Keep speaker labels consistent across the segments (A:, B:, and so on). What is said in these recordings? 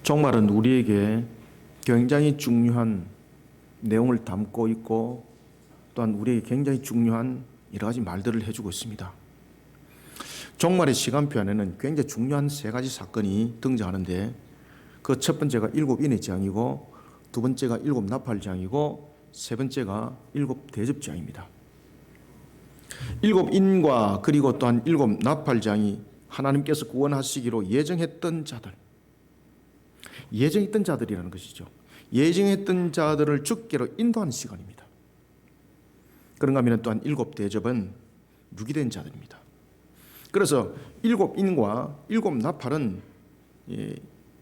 A: 종말은 우리에게 굉장히 중요한 내용을 담고 있고 또한 우리에게 굉장히 중요한 여러 가지 말들을 해주고 있습니다. 종말의 시간표 안에는 굉장히 중요한 세 가지 사건이 등장하는데 그 첫 번째가 일곱 인의 재앙이고 두 번째가 일곱 나팔 재앙이고 세 번째가 일곱 대접 재앙입니다. 일곱 인과 그리고 또한 일곱 나팔 재앙이 하나님께서 구원하시기로 예정했던 자들, 예정했던 자들이라는 것이죠. 예정했던 자들을 죽게로 인도하는 시간입니다. 그런가 하면 또한 일곱 대접은 유기된 자들입니다. 그래서 일곱 인과 일곱 나팔은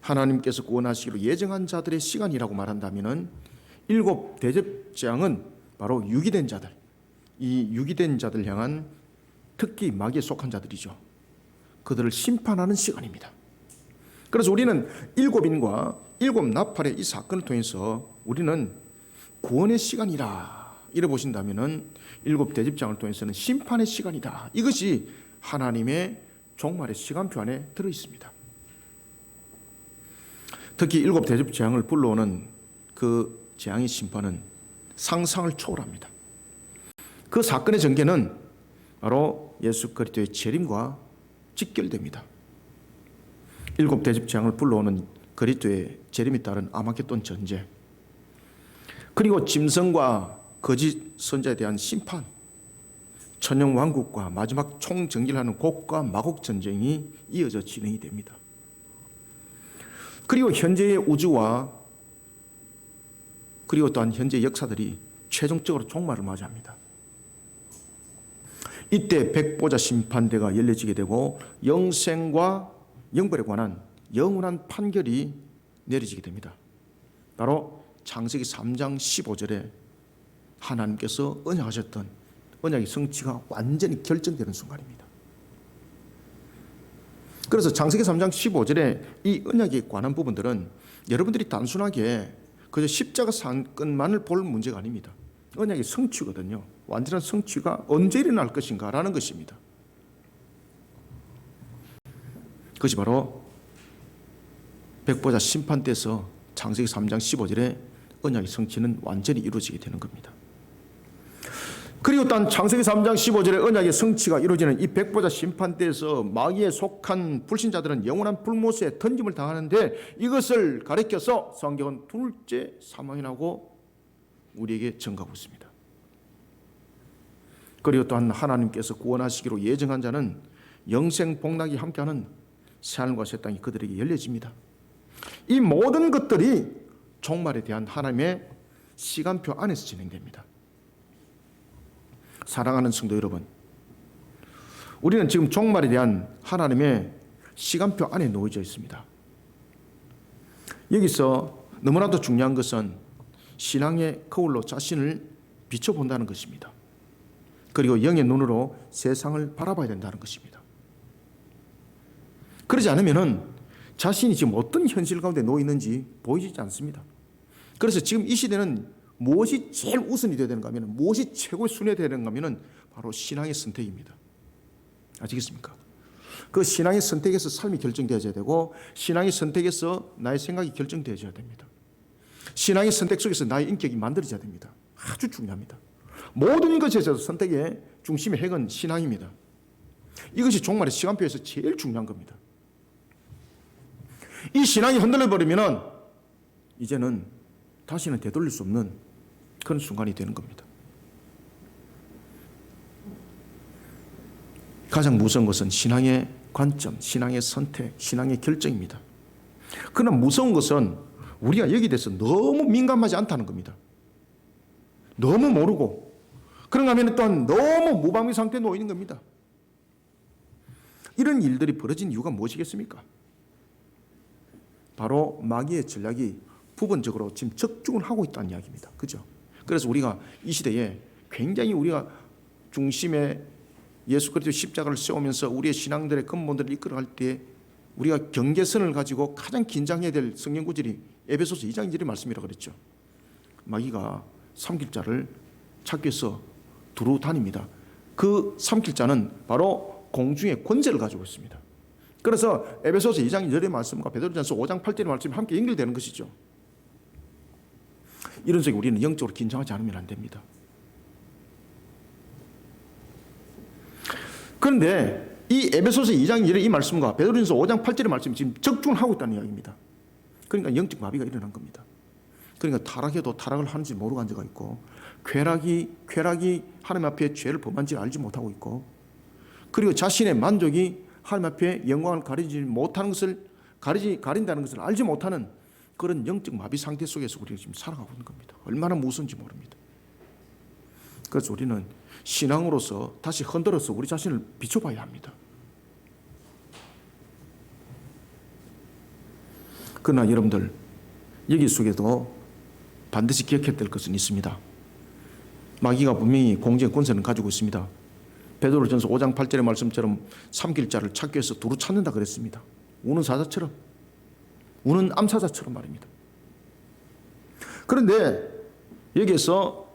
A: 하나님께서 구원하시기로 예정한 자들의 시간이라고 말한다면 일곱 대접 재앙은 바로 유기된 자들, 이 유기된 자들 향한 특히 마귀에 속한 자들이죠. 그들을 심판하는 시간입니다. 그래서 우리는 일곱 인과 일곱 나팔의 이 사건을 통해서 우리는 구원의 시간이라 이래 보신다면 일곱 대접장을 통해서는 심판의 시간이다. 이것이 하나님의 종말의 시간표 안에 들어있습니다. 특히 일곱 대접장을 불러오는 그 재앙의 심판은 상상을 초월합니다. 그 사건의 전개는 바로 예수 그리스도의 재림과 직결됩니다. 일곱 대접 재앙을 불러오는 그리스도의 재림에 따른 아마겟돈 전쟁, 그리고 짐승과 거짓 선자에 대한 심판, 천영 왕국과 마지막 총정기를 하는 곡과 마곡 전쟁이 이어져 진행이 됩니다. 그리고 현재의 우주와 그리고 또한 현재 역사들이 최종적으로 종말을 맞이합니다. 이때 백보자 심판대가 열려지게 되고 영생과 영벌에 관한 영원한 판결이 내려지게 됩니다. 바로 창세기 3장 15절에 하나님께서 언약하셨던 언약의 성취가 완전히 결정되는 순간입니다. 그래서 창세기 3장 15절에 이 언약에 관한 부분들은 여러분들이 단순하게 그저 십자가 사건만을 볼 문제가 아닙니다. 언약의 성취거든요. 완전한 성취가 언제 일어날 것인가 라는 것입니다. 그것이 바로 백보자 심판 때에서 창세기 3장 15절에 언약의 성취는 완전히 이루어지게 되는 겁니다. 그리고 또 창세기 3장 15절에 언약의 성취가 이루어지는 이 백보자 심판 때에서 마귀에 속한 불신자들은 영원한 불못에 던짐을 당하는데 이것을 가리켜서 성경은 둘째 사망이라고 우리에게 전가하고 있습니다. 그리고 또한 하나님께서 구원하시기로 예정한 자는 영생 복락이 함께하는 새하늘과 새 땅이 그들에게 열려집니다. 이 모든 것들이 종말에 대한 하나님의 시간표 안에서 진행됩니다. 사랑하는 성도 여러분, 우리는 지금 종말에 대한 하나님의 시간표 안에 놓여져 있습니다. 여기서 너무나도 중요한 것은 신앙의 거울로 자신을 비춰본다는 것입니다. 그리고 영의 눈으로 세상을 바라봐야 된다는 것입니다. 그러지 않으면 자신이 지금 어떤 현실 가운데 놓여 있는지 보이지 않습니다. 그래서 지금 이 시대는 무엇이 제일 우선이 되야 되는가 하면, 무엇이 최고의 순위가 되야 되는가 하면 바로 신앙의 선택입니다. 아시겠습니까? 그 신앙의 선택에서 삶이 결정되어야 되고 신앙의 선택에서 나의 생각이 결정되어야 됩니다. 신앙의 선택 속에서 나의 인격이 만들어져야 됩니다. 아주 중요합니다. 모든 것에 있어서 선택의 중심의 핵은 신앙입니다. 이것이 종말의 시간표에서 제일 중요한 겁니다. 이 신앙이 흔들려 버리면 이제는 다시는 되돌릴 수 없는 그런 순간이 되는 겁니다. 가장 무서운 것은 신앙의 관점, 신앙의 선택, 신앙의 결정입니다. 그러나 무서운 것은 우리가 여기에 대해서 너무 민감하지 않다는 겁니다. 너무 모르고 그런가 하면 또한 너무 무방비 상태에 놓여 있는 겁니다. 이런 일들이 벌어진 이유가 무엇이겠습니까? 바로 마귀의 전략이 부분적으로 지금 적중을 하고 있다는 이야기입니다. 그죠? 그래서 우리가 이 시대에 굉장히 우리가 중심에 예수 그리스도 십자가를 세우면서 우리의 신앙들의 근본들을 이끌어갈 때 우리가 경계선을 가지고 가장 긴장해야 될 성경 구절이 에베소서 2장 1절의 말씀이라고 그랬죠. 마귀가 삼킬 자를 찾기 위해서 두루 다닙니다. 그 삼킬 자는 바로 공중의 권세를 가지고 있습니다. 그래서 에베소서 2장 2절의 말씀과 베드로전서 5장 8절의 말씀이 함께 연결되는 것이죠. 이런 속에 우리는 영적으로 긴장하지 않으면 안 됩니다. 그런데 이 에베소서 2장 2절의 이 말씀과 베드로전서 5장 8절의 말씀이 지금 적중을 하고 있다는 이야기입니다. 그러니까 영적 마비가 일어난 겁니다. 그러니까 타락해도 타락을 하는지 모르고 앉아가 있고, 쾌락이 하나님 앞에 죄를 범한지 알지 못하고 있고, 그리고 자신의 만족이 하나님 앞에 영광을 가리지 못하는 것을 가린다는 것을 알지 못하는 그런 영적 마비 상태 속에서 우리가 지금 살아가고 있는 겁니다. 얼마나 무서운지 모릅니다. 그래서 우리는 신앙으로서 다시 흔들어서 우리 자신을 비춰봐야 합니다. 그러나 여러분들, 여기 속에도 반드시 기억해야 될 것은 있습니다. 마귀가 분명히 공정의 권세는 가지고 있습니다. 베드로전서 5장 8절의 말씀처럼 삼킬 자를 찾기 위해서 두루 찾는다 그랬습니다. 우는 사자처럼, 우는 암사자처럼 말입니다. 그런데 여기에서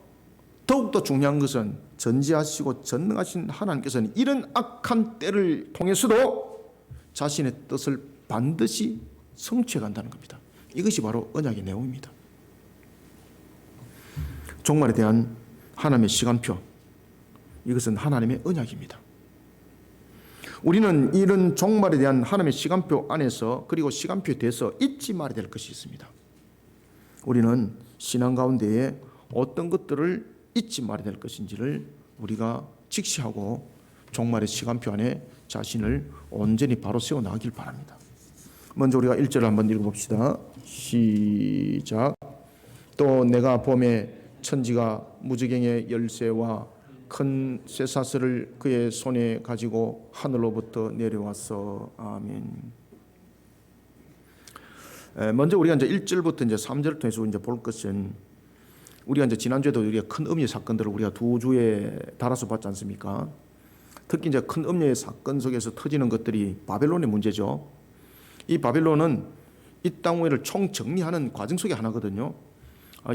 A: 더욱더 중요한 것은 전지하시고 전능하신 하나님께서는 이런 악한 때를 통해서도 자신의 뜻을 반드시 성취해 간다는 겁니다. 이것이 바로 언약의 내용입니다. 종말에 대한 하나님의 시간표, 이것은 하나님의 언약입니다. 우리는 이런 종말에 대한 하나님의 시간표 안에서, 그리고 시간표에 대해서 잊지 말아야 될 것이 있습니다. 우리는 신앙 가운데에 어떤 것들을 잊지 말아야 될 것인지를 우리가 직시하고 종말의 시간표 안에 자신을 온전히 바로 세워나가길 바랍니다. 먼저 우리가 1절을 한번 읽어봅시다. 시작. 또 내가 봄에 천지가 무지개의 열쇠와 큰 쇠사슬을 그의 손에 가지고 하늘로부터 내려왔어. 아멘. 먼저 우리가 이제 1절부터 이제 3절을 통해서 이제 볼 것은, 우리가 이제 지난주에도 우리가 큰 음녀의 사건들을 우리가 두 주에 달아서 봤지 않습니까? 특히 이제 큰 음녀의 사건 속에서 터지는 것들이 바벨론의 문제죠. 이 바벨론은 이 땅 위를 총정리하는 과정 속의 하나거든요.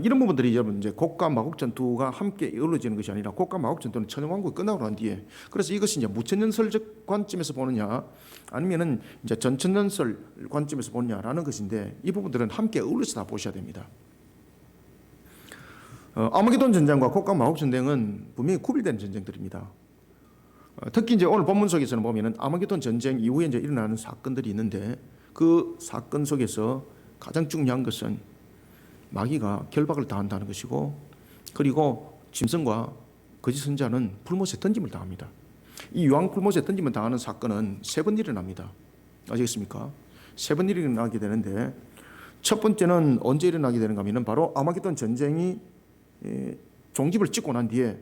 A: 이런 부분들이 여러분 이제 곡과 마곡 전투가 함께 이루어지는 것이 아니라, 곡과 마곡 전투는 천연왕국이 끝나고 난 뒤에, 그래서 이것이 이제 무천년설적 관점에서 보느냐 아니면은 이제 전천년설 관점에서 보느냐라는 것인데, 이 부분들은 함께 어울려서 다 보셔야 됩니다. 아마게돈 전쟁과 곡과 마곡 전쟁은 분명히 구별되는 전쟁들입니다. 특히 이제 오늘 본문 속에서는 보면은 아마게돈 전쟁 이후에 이제 일어나는 사건들이 있는데, 그 사건 속에서 가장 중요한 것은 마귀가 결박을 당한다는 것이고, 그리고 짐승과 거짓 선자는 불못에 던짐을 당합니다. 이 유황 불못에 던짐을 당하는 사건은 3번 일어납니다. 아시겠습니까? 3번 일어나게 되는데, 첫 번째는 언제 일어나게 되는가 하면 바로 아마게돈 전쟁이 종집을 찍고 난 뒤에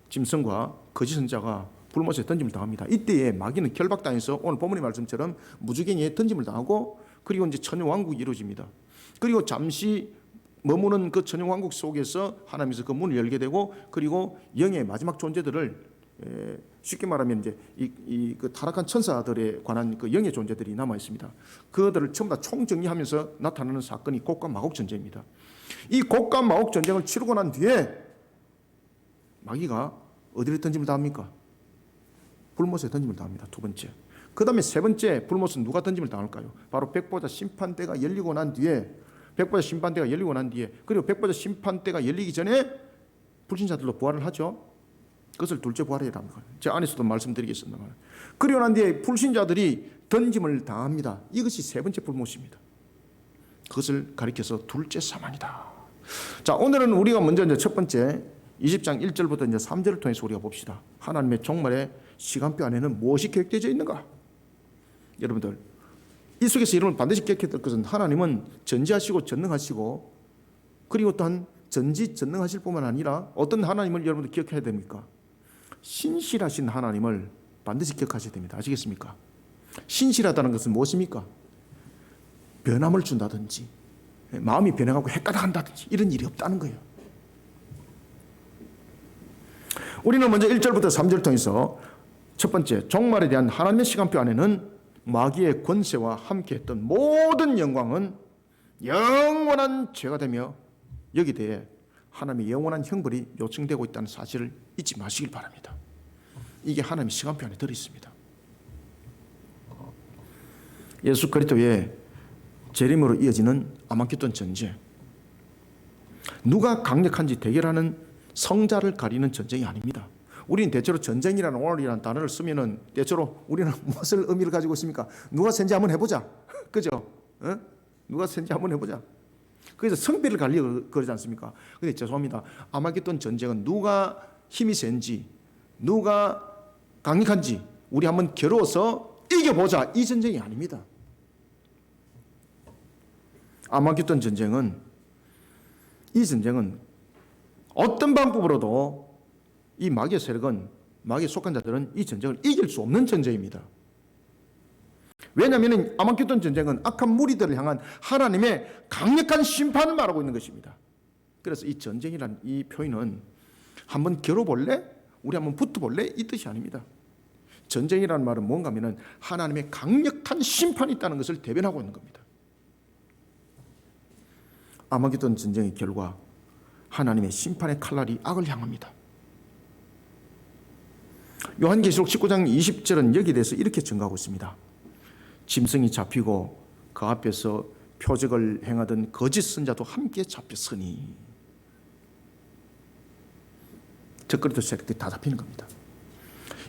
A: 짐승과 거짓 선자가 불못에 던짐을 당합니다. 이때에 마귀는 결박당해서 오늘 본문의 말씀처럼 무지개에 던짐을 당하고, 그리고 이제 천연왕국이 이루어집니다. 그리고 잠시 머무는 그 천연왕국 속에서 하나님께서 그 문을 열게 되고, 그리고 영의 마지막 존재들을, 쉽게 말하면 이제 그 타락한 천사들에 관한 그 영의 존재들이 남아 있습니다. 그들을 전부 다 총정리하면서 나타나는 사건이 곡과 마곡 전쟁입니다. 이 곡과 마곡 전쟁을 치르고 난 뒤에 마귀가 어디를 던짐을 당합니까? 불못에 던짐을 당합니다. 두 번째. 그 다음에 세 번째 불못은 누가 던짐을 당할까요? 바로 백보자 심판대가 열리고 난 뒤에, 백보자 심판대가 열리고 난 뒤에, 그리고 백보자 심판대가 열리기 전에 불신자들도 부활을 하죠. 그것을 둘째 부활이라는 거예요. 제 안에서도 말씀드리겠습니다. 그리고 난 뒤에 불신자들이 던짐을 당합니다. 이것이 세 번째 불못입니다. 그것을 가리켜서 둘째 사만이다. 자, 오늘은 우리가 먼저 이제 첫 번째 20장 1절부터 이제 3절을 통해서 우리가 봅시다. 하나님의 종말의 시간표 안에는 무엇이 계획되어 있는가? 여러분들, 이 속에서 여러분 반드시 기억해야 될 것은, 하나님은 전지하시고 전능하시고, 그리고 또한 전지전능하실 뿐만 아니라 어떤 하나님을 여러분들 기억해야 됩니까? 신실하신 하나님을 반드시 기억하셔야 됩니다. 아시겠습니까? 신실하다는 것은 무엇입니까? 변함을 준다든지, 마음이 변해가고 헷갈려간다든지 이런 일이 없다는 거예요. 우리는 먼저 1절부터 3절을 통해서 첫 번째, 종말에 대한 하나님의 시간표 안에는 마귀의 권세와 함께했던 모든 영광은 영원한 죄가 되며, 여기에 대해 하나님의 영원한 형벌이 요청되고 있다는 사실을 잊지 마시길 바랍니다. 이게 하나님의 시간표 안에 들어있습니다. 예수 그리스도의 재림으로 이어지는 아마겟돈 전쟁. 누가 강력한지 대결하는 성자를 가리는 전쟁이 아닙니다. 우리는 대체로 전쟁이라는 오늘이라는 단어를 쓰면은 대체로 우리는 무엇을 의미를 가지고 있습니까? 누가 센지 한번 해보자. 그죠? 누가 센지 한번 해보자. 그래서 성비를 가리고 그러지 않습니까? 근데 죄송합니다. 아마겟돈 전쟁은 누가 힘이 센지, 누가 강력한지 우리 한번 겨루어서 이겨보자. 이 전쟁이 아닙니다. 아마겟돈 전쟁은, 이 전쟁은 어떤 방법으로도 이 마귀의 세력은, 마귀에 속한 자들은 이 전쟁을 이길 수 없는 전쟁입니다. 왜냐하면 아마겟돈 전쟁은 악한 무리들을 향한 하나님의 강력한 심판을 말하고 있는 것입니다. 그래서 이 전쟁이라는 이 표현은 한번 겨뤄볼래? 우리 한번 붙어볼래? 이 뜻이 아닙니다. 전쟁이라는 말은 뭔가 하면 하나님의 강력한 심판이 있다는 것을 대변하고 있는 겁니다. 아마겟돈 전쟁의 결과 하나님의 심판의 칼날이 악을 향합니다. 요한계시록 19장 20절은 여기에 대해서 이렇게 증가하고 있습니다. 짐승이 잡히고 그 앞에서 표적을 행하던 거짓 선자도 함께 잡혔으니. 적그리스도 세력들이 다 잡히는 겁니다.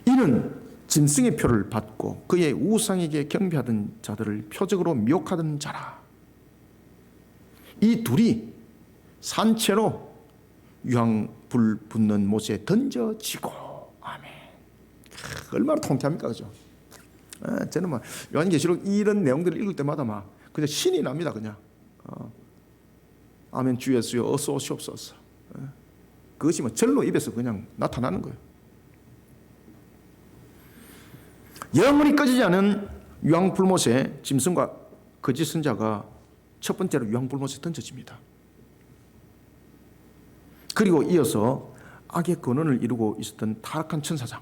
A: 이는 짐승의 표를 받고 그의 우상에게 경배하던 자들을 표적으로 미혹하던 자라. 이 둘이 산채로 유황불 붙는 못에 던져지고. 아멘. 얼마나 통쾌합니까, 그죠? 저는 막 요한계시록 이런 내용들을 읽을 때마다 막 그냥 신이 납니다, 그냥. 아멘, 주 예수여 어서 오시옵소서. 그것이 뭐 절로 입에서 그냥 나타나는 거예요. 영원히 꺼지지 않은 유황불못에 짐승과 거짓 선자가 첫 번째로 유황불못에 던져집니다. 그리고 이어서 악의 근원을 이루고 있었던 타락한 천사장,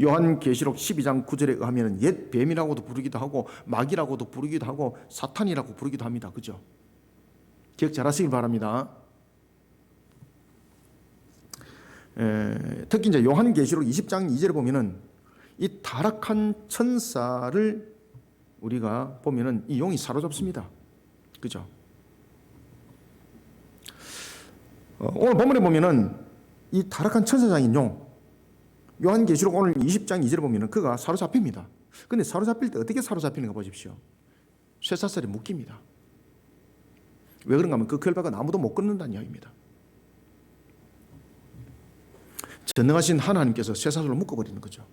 A: 요한계시록 12장 9절에 의하면 옛 뱀이라고도 부르기도 하고 마귀라고도 부르기도 하고 사탄이라고 부르기도 합니다. 그죠? 기억 잘 하시길 바랍니다. 특히 이제 요한계시록 20장 2절에 보면은 이 타락한 천사를 우리가 보면은 이 용이 사로잡습니다. 그죠? 오늘 본문에 보면은 이 타락한 천사장인 용, 요한계시록 오늘 20장 2절에 보면은 그가 사로잡힙니다. 근데 사로잡힐 때 어떻게 사로잡히는가 보십시오. 쇠사슬에 묶입니다. 왜 그런가 하면 그 결박은 아무도 못 끊는다는 이야기입니다. 전능하신 하나님께서 쇠사슬로 묶어버리는 거죠.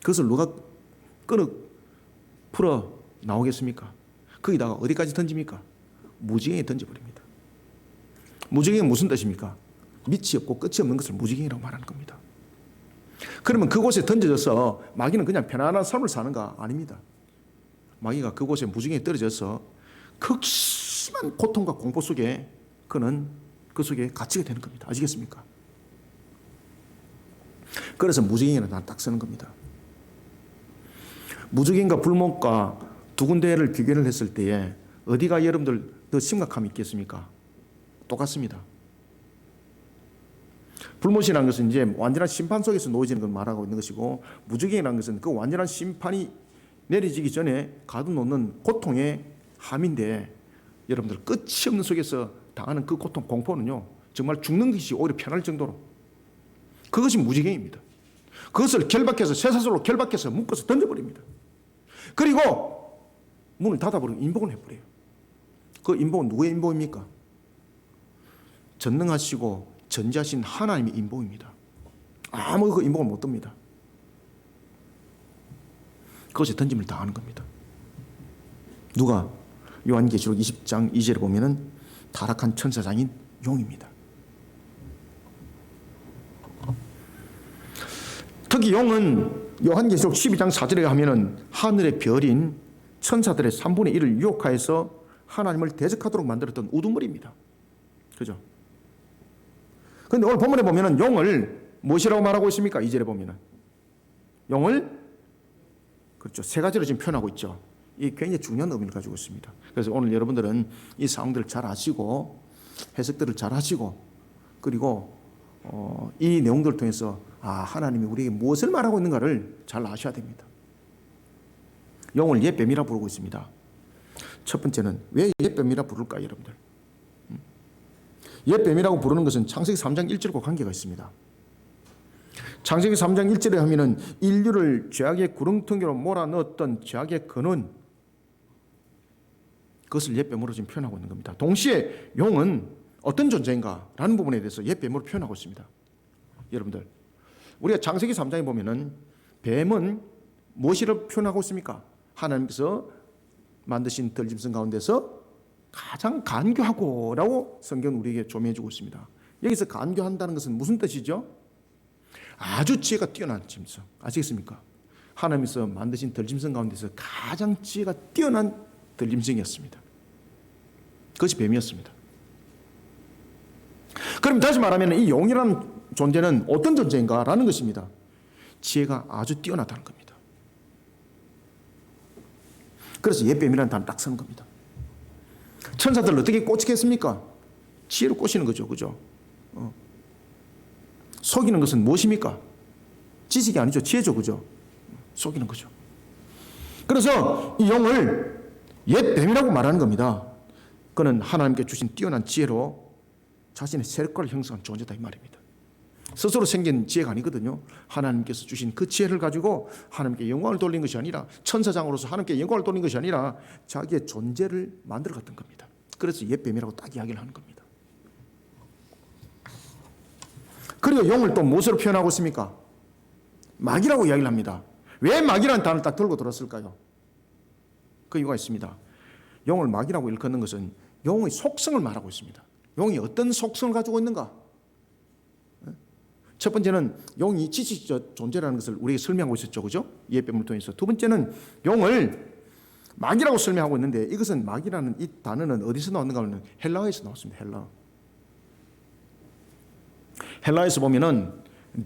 A: 그것을 누가 끊어 풀어 나오겠습니까? 거기다가 어디까지 던집니까? 무지개에 던져버립니다. 무지개가 무슨 뜻입니까? 밑이 없고 끝이 없는 것을 무지개라고 말하는 겁니다. 그러면 그곳에 던져져서 마귀는 그냥 편안한 삶을 사는가? 아닙니다. 마귀가 그곳에 무지개에 떨어져서 극심한 고통과 공포 속에 그는 그 속에 갇히게 되는 겁니다. 아시겠습니까? 그래서 무지개는 딱 쓰는 겁니다. 무지개과 불못과 두 군데를 비교를 했을 때에 어디가 여러분들 더 심각함이 있겠습니까? 똑같습니다. 불못이라는 것은 이제 완전한 심판 속에서 놓여지는 걸 말하고 있는 것이고, 무지개라는 것은 그 완전한 심판이 내려지기 전에 가둬놓는 고통의 함인데, 여러분들 끝이 없는 속에서 당하는 그 고통, 공포는요 정말 죽는 것이 오히려 편할 정도로, 그것이 무지개입니다. 그것을 결박해서 쇠사슬로 결박해서 묶어서 던져버립니다. 그리고 문을 닫아버리고 인복을 해버려요. 그 인복은 누구의 인복입니까? 전능하시고 전지하신 하나님의 인복입니다. 아무 그 인복을 못 듭니다. 그것에 던짐을 당하는 겁니다. 누가? 요한계시록 20장 2절에 보면은 타락한 천사장인 용입니다. 특히 용은 요한계시록 12장 4절에 하면은 하늘의 별인 천사들의 3분의 1을 유혹하여서 하나님을 대적하도록 만들었던 우두머리입니다. 그죠? 그런데 오늘 본문에 보면은 용을 무엇이라고 말하고 있습니까? 2절에 보면은 용을, 그렇죠, 세 가지로 지금 표현하고 있죠. 이 굉장히 중요한 의미를 가지고 있습니다. 그래서 오늘 여러분들은 이 상황들을 잘 아시고 해석들을 잘 하시고, 그리고 이 내용들을 통해서 하나님이 우리에게 무엇을 말하고 있는가를 잘 아셔야 됩니다. 용을 옛뱀이라 부르고 있습니다. 첫 번째는 왜 옛뱀이라 부를까, 여러분들? 옛뱀이라고 부르는 것은 창세기 3장 1절과 관계가 있습니다. 창세기 3장 1절에 하면은 인류를 죄악의 구렁텅이로 몰아넣었던 죄악의 근원, 그것을 옛뱀으로 지금 표현하고 있는 겁니다. 동시에 용은 어떤 존재인가라는 부분에 대해서 옛뱀으로 표현하고 있습니다. 여러분들, 우리가 창세기 3장에 보면은 뱀은 무엇을 표현하고 있습니까? 하나님께서 만드신 들짐승 가운데서 가장 간교하고라고 성경은 우리에게 조명해주고 있습니다. 여기서 간교한다는 것은 무슨 뜻이죠? 아주 지혜가 뛰어난 짐승, 아시겠습니까? 하나님께서 만드신 들짐승 가운데서 가장 지혜가 뛰어난 들짐승이었습니다. 그것이 뱀이었습니다. 그럼 다시 말하면 이 용이라는 존재는 어떤 존재인가라는 것입니다. 지혜가 아주 뛰어나다는 겁니다. 그래서 옛뱀이라는 단어 딱 쓰는 겁니다. 천사들 어떻게 꼬치겠습니까? 지혜로 꼬시는 거죠. 그죠? 속이는 것은 무엇입니까? 지식이 아니죠. 지혜죠. 그죠? 속이는 거죠. 그래서 이 용을 옛뱀이라고 말하는 겁니다. 그는 하나님께 주신 뛰어난 지혜로 자신의 세력과를 형성한 존재다 이 말입니다. 스스로 생긴 지혜가 아니거든요. 하나님께서 주신 그 지혜를 가지고 하나님께 영광을 돌린 것이 아니라, 천사장으로서 하나님께 영광을 돌린 것이 아니라 자기의 존재를 만들어갔던 겁니다. 그래서 옛뱀이라고 딱 이야기를 하는 겁니다. 그리고 용을 또 무엇으로 표현하고 있습니까? 마귀라고 이야기를 합니다. 왜 마귀라는 단어를 딱 들고 들었을까요? 그 이유가 있습니다. 용을 마귀라고 일컫는 것은 용의 속성을 말하고 있습니다. 용이 어떤 속성을 가지고 있는가? 첫 번째는 용이 지식적 존재라는 것을 우리에게 설명하고 있었죠. 그죠? 옛뱀을 통해서. 두 번째는 용을 마귀라고 설명하고 있는데, 이것은 마귀라는 이 단어는 어디서 나왔는가 하면 헬라어에서 나왔습니다. 헬라어에서 보면은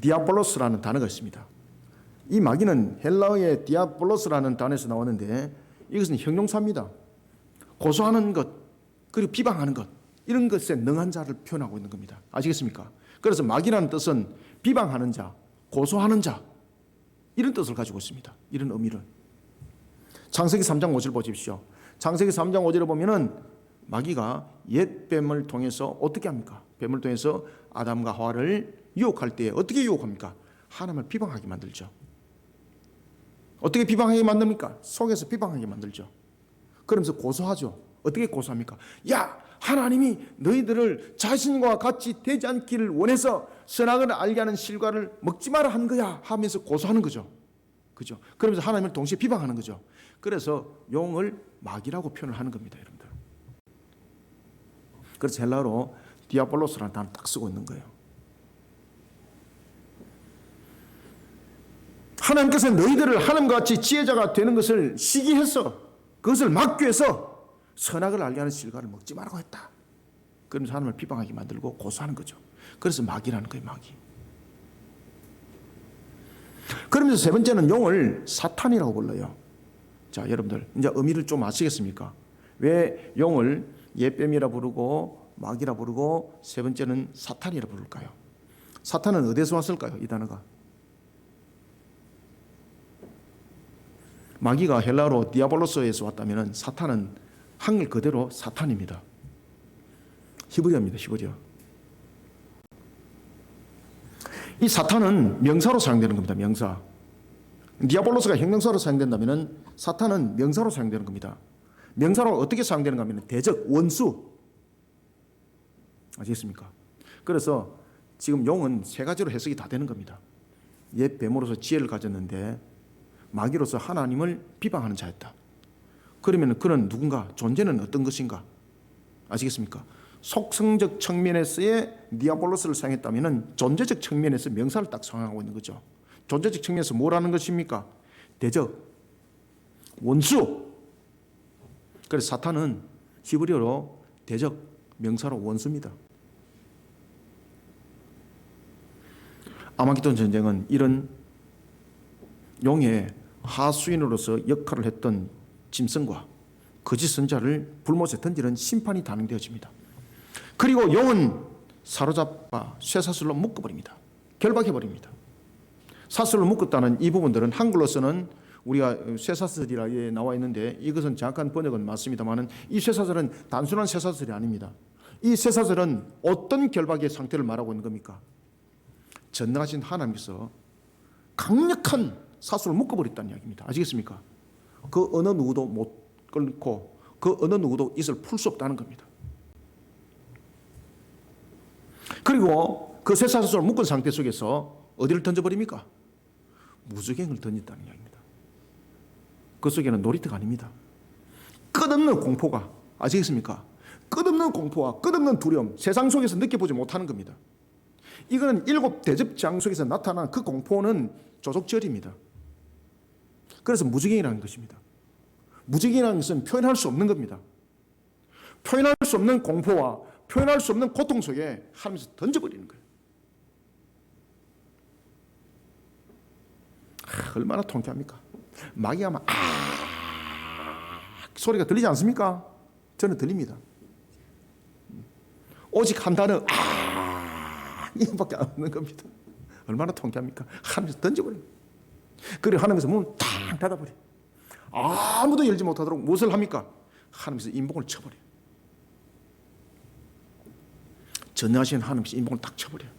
A: 디아볼로스라는 단어가 있습니다. 이 마귀는 헬라어의 디아볼로스라는 단어에서 나왔는데, 이것은 형용사입니다. 고소하는 것, 그리고 비방하는 것, 이런 것에 능한 자를 표현하고 있는 겁니다. 아시겠습니까? 그래서 마귀라는 뜻은 비방하는 자, 고소하는 자, 이런 뜻을 가지고 있습니다. 이런 의미를. 창세기 3장 5절 보십시오. 창세기 3장 5절에 보면은 마귀가 옛 뱀을 통해서 어떻게 합니까? 뱀을 통해서 아담과 하와를 유혹할 때 어떻게 유혹합니까? 하나님을 비방하게 만들죠. 어떻게 비방하게 만듭니까? 속에서 비방하게 만들죠. 그러면서 고소하죠. 어떻게 고소합니까? 야, 하나님이 너희들을 자신과 같이 되지 않기를 원해서 선악을 알게 하는 실과를 먹지 마라 한 거야 하면서 고소하는 거죠. 그죠? 그러면서 하나님을 동시에 비방하는 거죠. 그래서 용을 마귀라고 표현을 하는 겁니다, 여러분들. 그래서 헬라어로 디아볼로스라는 단어를 딱 쓰고 있는 거예요. 하나님께서 너희들을 하나님과 같이 지혜자가 되는 것을 시기해서 그것을 막기 위해서 선악을 알게 하는 실과를 먹지 말라고 했다. 그러면서 하나님을 비방하게 만들고 고소하는 거죠. 그래서 마귀라는 거예요, 마귀. 그러면서 세 번째는 용을 사탄이라고 불러요. 자, 여러분들 이제 의미를 좀 아시겠습니까? 왜 용을 옛뱀이라 부르고 마귀라 부르고 세 번째는 사탄이라 부를까요? 사탄은 어디서 왔을까요? 이 단어가. 마귀가 헬라어로 디아볼로스에서 왔다면 사탄은 한글 그대로 사탄입니다. 히브리어입니다. 히브리어. 이 사탄은 명사로 사용되는 겁니다. 명사. 디아볼로스가 형용사로 사용된다면 사탄은 명사로 사용되는 겁니다. 명사로 어떻게 사용되는가 하면 대적, 원수. 아시겠습니까? 그래서 지금 용은 세 가지로 해석이 다 되는 겁니다. 옛 뱀으로서 지혜를 가졌는데 마귀로서 하나님을 비방하는 자였다. 그러면 그는 누군가? 존재는 어떤 것인가? 아시겠습니까? 속성적 측면에서의 디아볼로스를 사용했다면 존재적 측면에서 명사를 딱 사용하고 있는 거죠. 존재적 측면에서 뭐라는 것입니까? 대적, 원수. 그래서 사탄은 히브리어로 대적, 명사로 원수입니다. 아마겟돈 전쟁은 이런 용의 하수인으로서 역할을 했던 짐승과 거짓 선자를 불못에 던지는 심판이 단행되어집니다. 그리고 용은 사로잡아 쇠사슬로 묶어버립니다. 결박해버립니다. 사슬로 묶었다는 이 부분들은 한글로서는 우리가 쇠사슬이라 나와 있는데 이것은 정확한 번역은 맞습니다만은 이 쇠사슬은 단순한 쇠사슬이 아닙니다. 이 쇠사슬은 어떤 결박의 상태를 말하고 있는 겁니까? 전능하신 하나님께서 강력한 사슬을 묶어버렸다는 이야기입니다. 아시겠습니까? 그 어느 누구도 못 끊고 그 어느 누구도 이것을 풀 수 없다는 겁니다. 그리고 그 쇠사슬을 묶은 상태 속에서 어디를 던져버립니까? 무저갱을 던졌다는 이야기입니다. 그 속에는 놀이터가 아닙니다. 끝없는 공포가, 아시겠습니까? 끝없는 공포와 끝없는 두려움, 세상 속에서 느껴보지 못하는 겁니다. 이거는 7 대접장 속에서 나타난 그 공포는 조속절입니다. 그래서 무저갱이라는 것입니다. 무저갱이라는 것은 표현할 수 없는 겁니다. 표현할 수 없는 공포와 표현할 수 없는 고통 속에 하나님께서 던져버리는 거예요. 얼마나 통쾌합니까? 마귀가 막 소리가 들리지 않습니까? 저는 들립니다. 오직 한 단어 이것밖에 안 없는 겁니다. 얼마나 통쾌합니까? 하나님께서 던져버려요. 그리고 하나님께서 문을 탁 닫아버려요. 아무도 열지 못하도록 무엇을 합니까? 하나님께서 인봉을 쳐버려요. 전능하신 하나님께서 인봉을 딱 쳐버려요.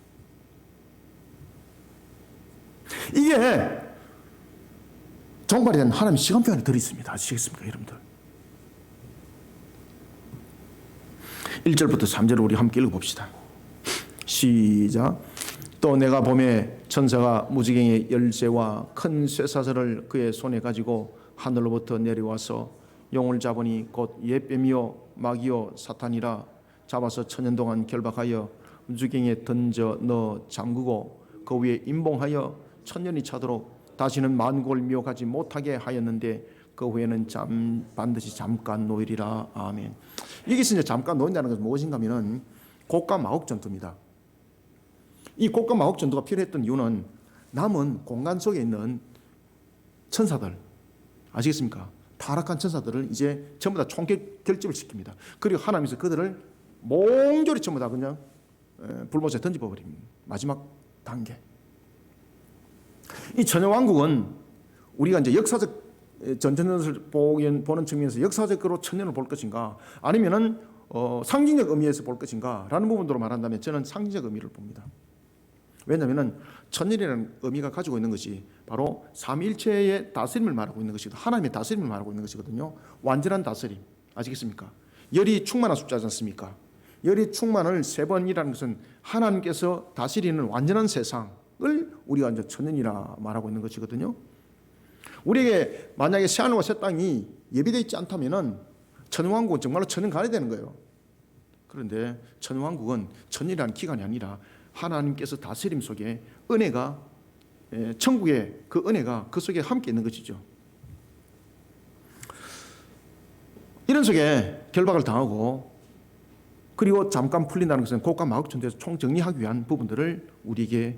A: 이게 종말에 대한 하나님의 시간표 안에 들어있습니다. 아시겠습니까, 여러분들? 1절부터 3절을 우리 함께 읽어봅시다. 시작. 또 내가 봄에 천사가 무지개의 열쇠와 큰 쇠사슬을 그의 손에 가지고 하늘로부터 내려와서 용을 잡으니 곧 옛뱀이요 마귀요 사탄이라 잡아서 천년 동안 결박하여 무지개에 던져 넣어 잠그고 그 위에 임봉하여 천년이 차도록 다시는 만국을 미혹하지 못하게 하였는데 그 후에는 반드시 잠깐 노일이라. 아멘. 여기서 이제 잠깐 노인다는 것은 무엇인가 하면은 곡과 마곡 전투입니다. 이 곡과 마곡 전투가 필요했던 이유는 남은 공간 속에 있는 천사들, 아시겠습니까? 타락한 천사들을 이제 전부 다 총결집을 시킵니다. 그리고 하나님께서 그들을 몽졸이 전부 다 그냥 불못에 던져버립니다. 마지막 단계. 이 천년왕국은 우리가 이제 역사적 전천년을 보는 측면에서 역사적으로 천년을 볼 것인가, 아니면은 상징적 의미에서 볼 것인가 라는 부분으로 말한다면 저는 상징적 의미를 봅니다. 왜냐하면 천년이라는 의미가 가지고 있는 것이 바로 삼위일체의 다스림을 말하고 있는 것이거든요. 하나님의 다스림을 말하고 있는 것이거든요. 완전한 다스림, 아시겠습니까? 열이 충만한 숫자지 않습니까? 열이 충만을 3번이라는 것은 하나님께서 다스리는 완전한 세상을 우리가 이제 천년이라 말하고 있는 것이거든요. 우리에게 만약에 새하늘과 새 땅이 예비되어 있지 않다면은 천년왕국은 정말로 천년 가야 되는 거예요. 그런데 천년왕국은 천년이라는 기간이 아니라 하나님께서 다스림 속에 은혜가, 천국의 그 은혜가 그 속에 함께 있는 것이죠. 이런 속에 결박을 당하고 그리고 잠깐 풀린다는 것은 곡과 마곡 전투에서 총정리하기 위한 부분들을 우리에게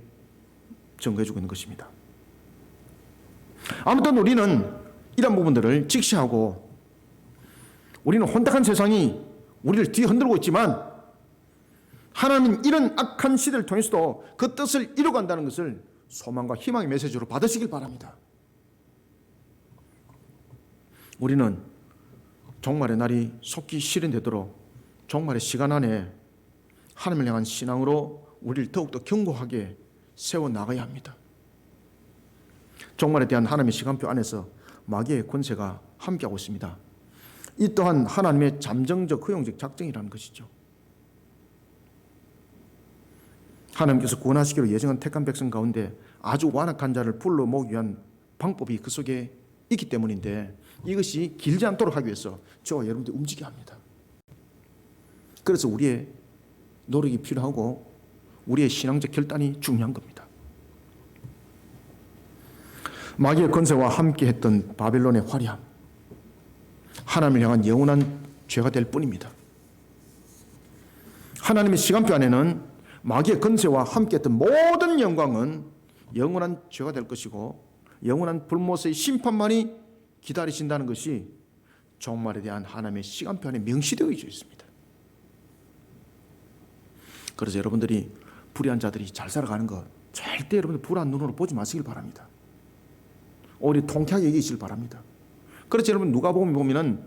A: 증거해주고 있는 것입니다. 아무튼 우리는 이런 부분들을 직시하고 우리는 혼탁한 세상이 우리를 뒤흔들고 있지만 하나님 이런 악한 시대를 통해서도 그 뜻을 이루어간다는 것을 소망과 희망의 메시지로 받으시길 바랍니다. 우리는 종말의 날이 속히 실현되도록 종말의 시간 안에 하나님을 향한 신앙으로 우리를 더욱더 견고하게 세워나가야 합니다. 종말에 대한 하나님의 시간표 안에서 마귀의 권세가 함께하고 있습니다. 이 또한 하나님의 잠정적 허용적 작정이라는 것이죠. 하나님께서 구원하시기로 예정한 택한 백성 가운데 아주 완악한 자를 불러 모으기 위한 방법이 그 속에 있기 때문인데 이것이 길지 않도록 하기 위해서 저와 여러분들 움직여야 합니다. 그래서 우리의 노력이 필요하고 우리의 신앙적 결단이 중요한 겁니다. 마귀의 권세와 함께했던 바벨론의 화려함, 하나님을 향한 영원한 죄가 될 뿐입니다. 하나님의 시간표 안에는 마귀의 권세와 함께했던 모든 영광은 영원한 죄가 될 것이고 영원한 불못의 심판만이 기다리신다는 것이 종말에 대한 하나님의 시간표 안에 명시되어 있습니다. 그래서 여러분들이 불의한 자들이 잘 살아가는 것 절대 여러분들 불안한 눈으로 보지 마시길 바랍니다. 오히려 통쾌하게 여기시길 바랍니다. 그렇죠 여러분, 누가복음 보면은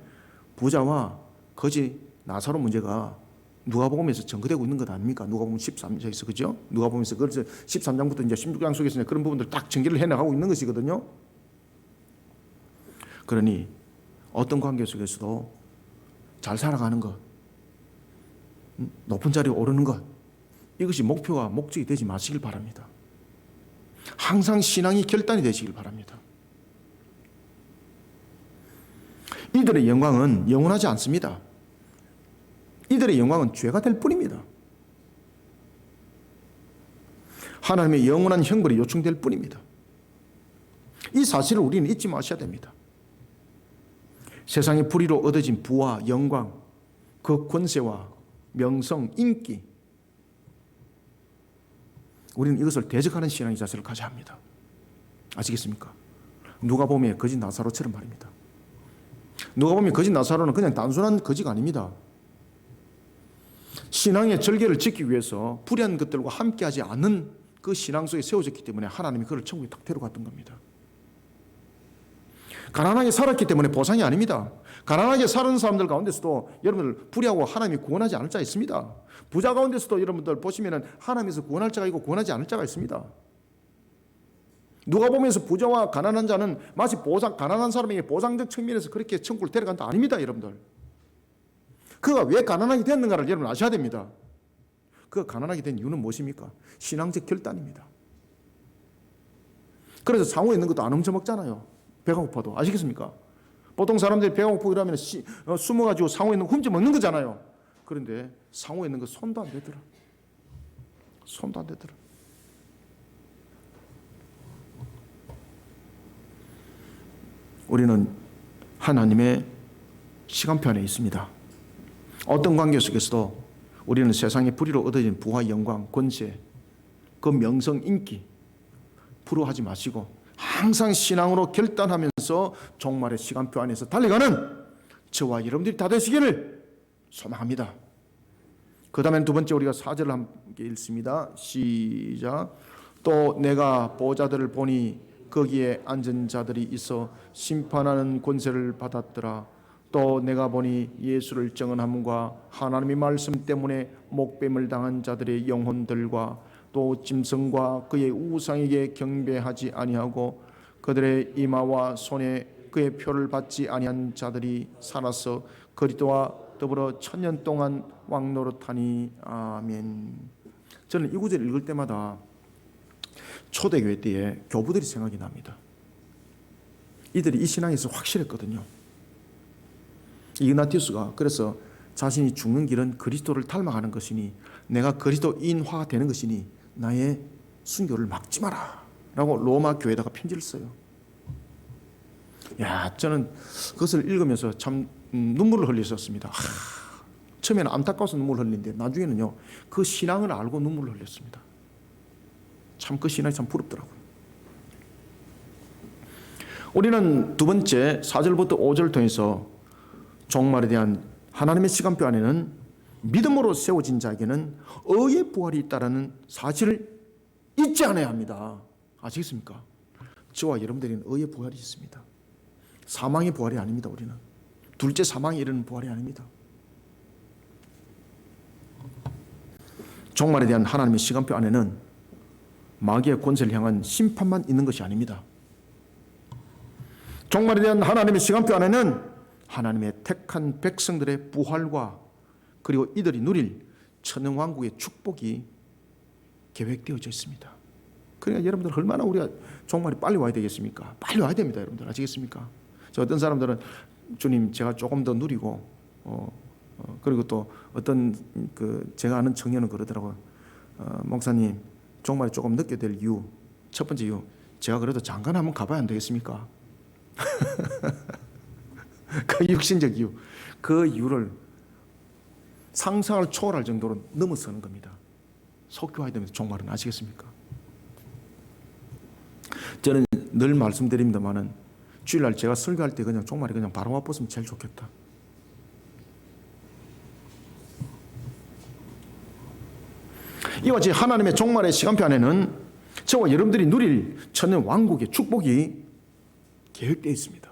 A: 부자와 거지 나사로 문제가 누가복음에서 전거되고 있는 것 아닙니까? 누가복음 13장에서, 그죠? 누가복음에서 그래서 13장부터 이제 16장 속에서 그런 부분들 딱 전개를 해나가고 있는 것이거든요. 그러니 어떤 관계 속에서도 잘 살아가는 것, 높은 자리에 오르는 것, 이것이 목표와 목적이 되지 마시길 바랍니다. 항상 신앙이 결단이 되시길 바랍니다. 이들의 영광은 영원하지 않습니다. 이들의 영광은 죄가 될 뿐입니다. 하나님의 영원한 형벌이 요청될 뿐입니다. 이 사실을 우리는 잊지 마셔야 됩니다. 세상의 불의로 얻어진 부와 영광, 그 권세와 명성, 인기, 우리는 이것을 대적하는 신앙의 자세를 가져야 합니다. 아시겠습니까? 누가복음의 거짓 나사로처럼 말입니다. 누가복음의 거짓 나사로는 그냥 단순한 거지가 아닙니다. 신앙의 절개를 지키기 위해서 불의한 것들과 함께하지 않는 그 신앙 속에 세워졌기 때문에 하나님이 그를 천국에 딱 데려갔던 겁니다. 가난하게 살았기 때문에 보상이 아닙니다. 가난하게 사는 사람들 가운데서도 여러분들 불의하고 하나님이 구원하지 않을 자 있습니다. 부자 가운데서도 여러분들 보시면 하나님에서 구원할 자가 있고 구원하지 않을 자가 있습니다. 누가복음에서 부자와 가난한 자는 마치 가난한 사람에게 보상적 측면에서 그렇게 천국을 데려간다 아닙니다, 여러분들. 그가 왜 가난하게 됐는가를 여러분 아셔야 됩니다. 그가 가난하게 된 이유는 무엇입니까? 신앙적 결단입니다. 그래서 상호에 있는 것도 안 훔쳐먹잖아요. 배가 고파도. 아시겠습니까? 보통 사람들이 배가 고프고 이러면 숨어가지고 상호에 있는 거 훔쳐먹는 거잖아요. 그런데 상호에 있는 거 손도 안 대더라. 손도 안 대더라. 우리는 하나님의 시간표 안에 있습니다. 어떤 관계 속에서도 우리는 세상의 불의로 얻어진 부와 영광, 권세, 그 명성, 인기 부러워하지 마시고 항상 신앙으로 결단하면서 종말의 시간표 안에서 달려가는 저와 여러분들이 다 되시기를 소망합니다. 그 다음엔 두 번째 우리가 4절을 함께 읽습니다. 시작. 또 내가 보좌들을 보니 거기에 앉은 자들이 있어 심판하는 권세를 받았더라. 또 내가 보니 예수를 증언함과 하나님의 말씀 때문에 목뱀을 당한 자들의 영혼들과 또 짐승과 그의 우상에게 경배하지 아니하고 그들의 이마와 손에 그의 표를 받지 아니한 자들이 살아서 그리스도와 더불어 천년 동안 왕노릇하니. 아멘. 저는 이 구절을 읽을 때마다 초대교회 때에 교부들이 생각이 납니다. 이들이 이 신앙에서 확실했거든요. 이그나티우스가 그래서 자신이 죽는 길은 그리스도를 닮아가는 것이니 내가 그리스도인화 되는 것이니 나의 순교를 막지 마라 라고 로마 교회에다가 편지를 써요. 저는 그것을 읽으면서 참 눈물을 흘렸었습니다. 처음에는 안타까워서 눈물을 흘리는데 나중에는요 그 신앙을 알고 눈물을 흘렸습니다. 참 그 신앙이 참 부럽더라고요. 우리는 두 번째 4절부터 5절을 통해서 종말에 대한 하나님의 시간표 안에는 믿음으로 세워진 자에게는 의의 부활이 있다는 사실을 잊지 않아야 합니다. 아시겠습니까? 저와 여러분들에게는 의의 부활이 있습니다. 사망의 부활이 아닙니다. 우리는 둘째 사망에 이르는 부활이 아닙니다. 종말에 대한 하나님의 시간표 안에는 마귀의 권세를 향한 심판만 있는 것이 아닙니다. 종말에 대한 하나님의 시간표 안에는 하나님의 택한 백성들의 부활과 그리고 이들이 누릴 천영왕국의 축복이 계획되어져 있습니다. 그러니까 여러분들 얼마나 우리가 종말이 빨리 와야 되겠습니까? 빨리 와야 됩니다. 여러분들 아시겠습니까? 저 어떤 사람들은 주님 제가 조금 더 누리고 그리고 또 어떤 제가 아는 청년은 그러더라고요. 목사님 종말이 조금 늦게 될 이유, 첫 번째 이유, 제가 그래도 잠깐 한번 가봐야 안 되겠습니까? 그 육신적 이유, 그 이유를 상상을 초월할 정도로 넘어서는 겁니다. 속교해야 됩니다. 종말은 아시겠습니까? 저는 늘 말씀드립니다만은 주일날 제가 설교할 때 그냥 종말이 그냥 바로 와버렸으면 제일 좋겠다. 이와 같이 하나님의 종말의 시간표 안에는 저와 여러분들이 누릴 천년 왕국의 축복이 계획되어 있습니다.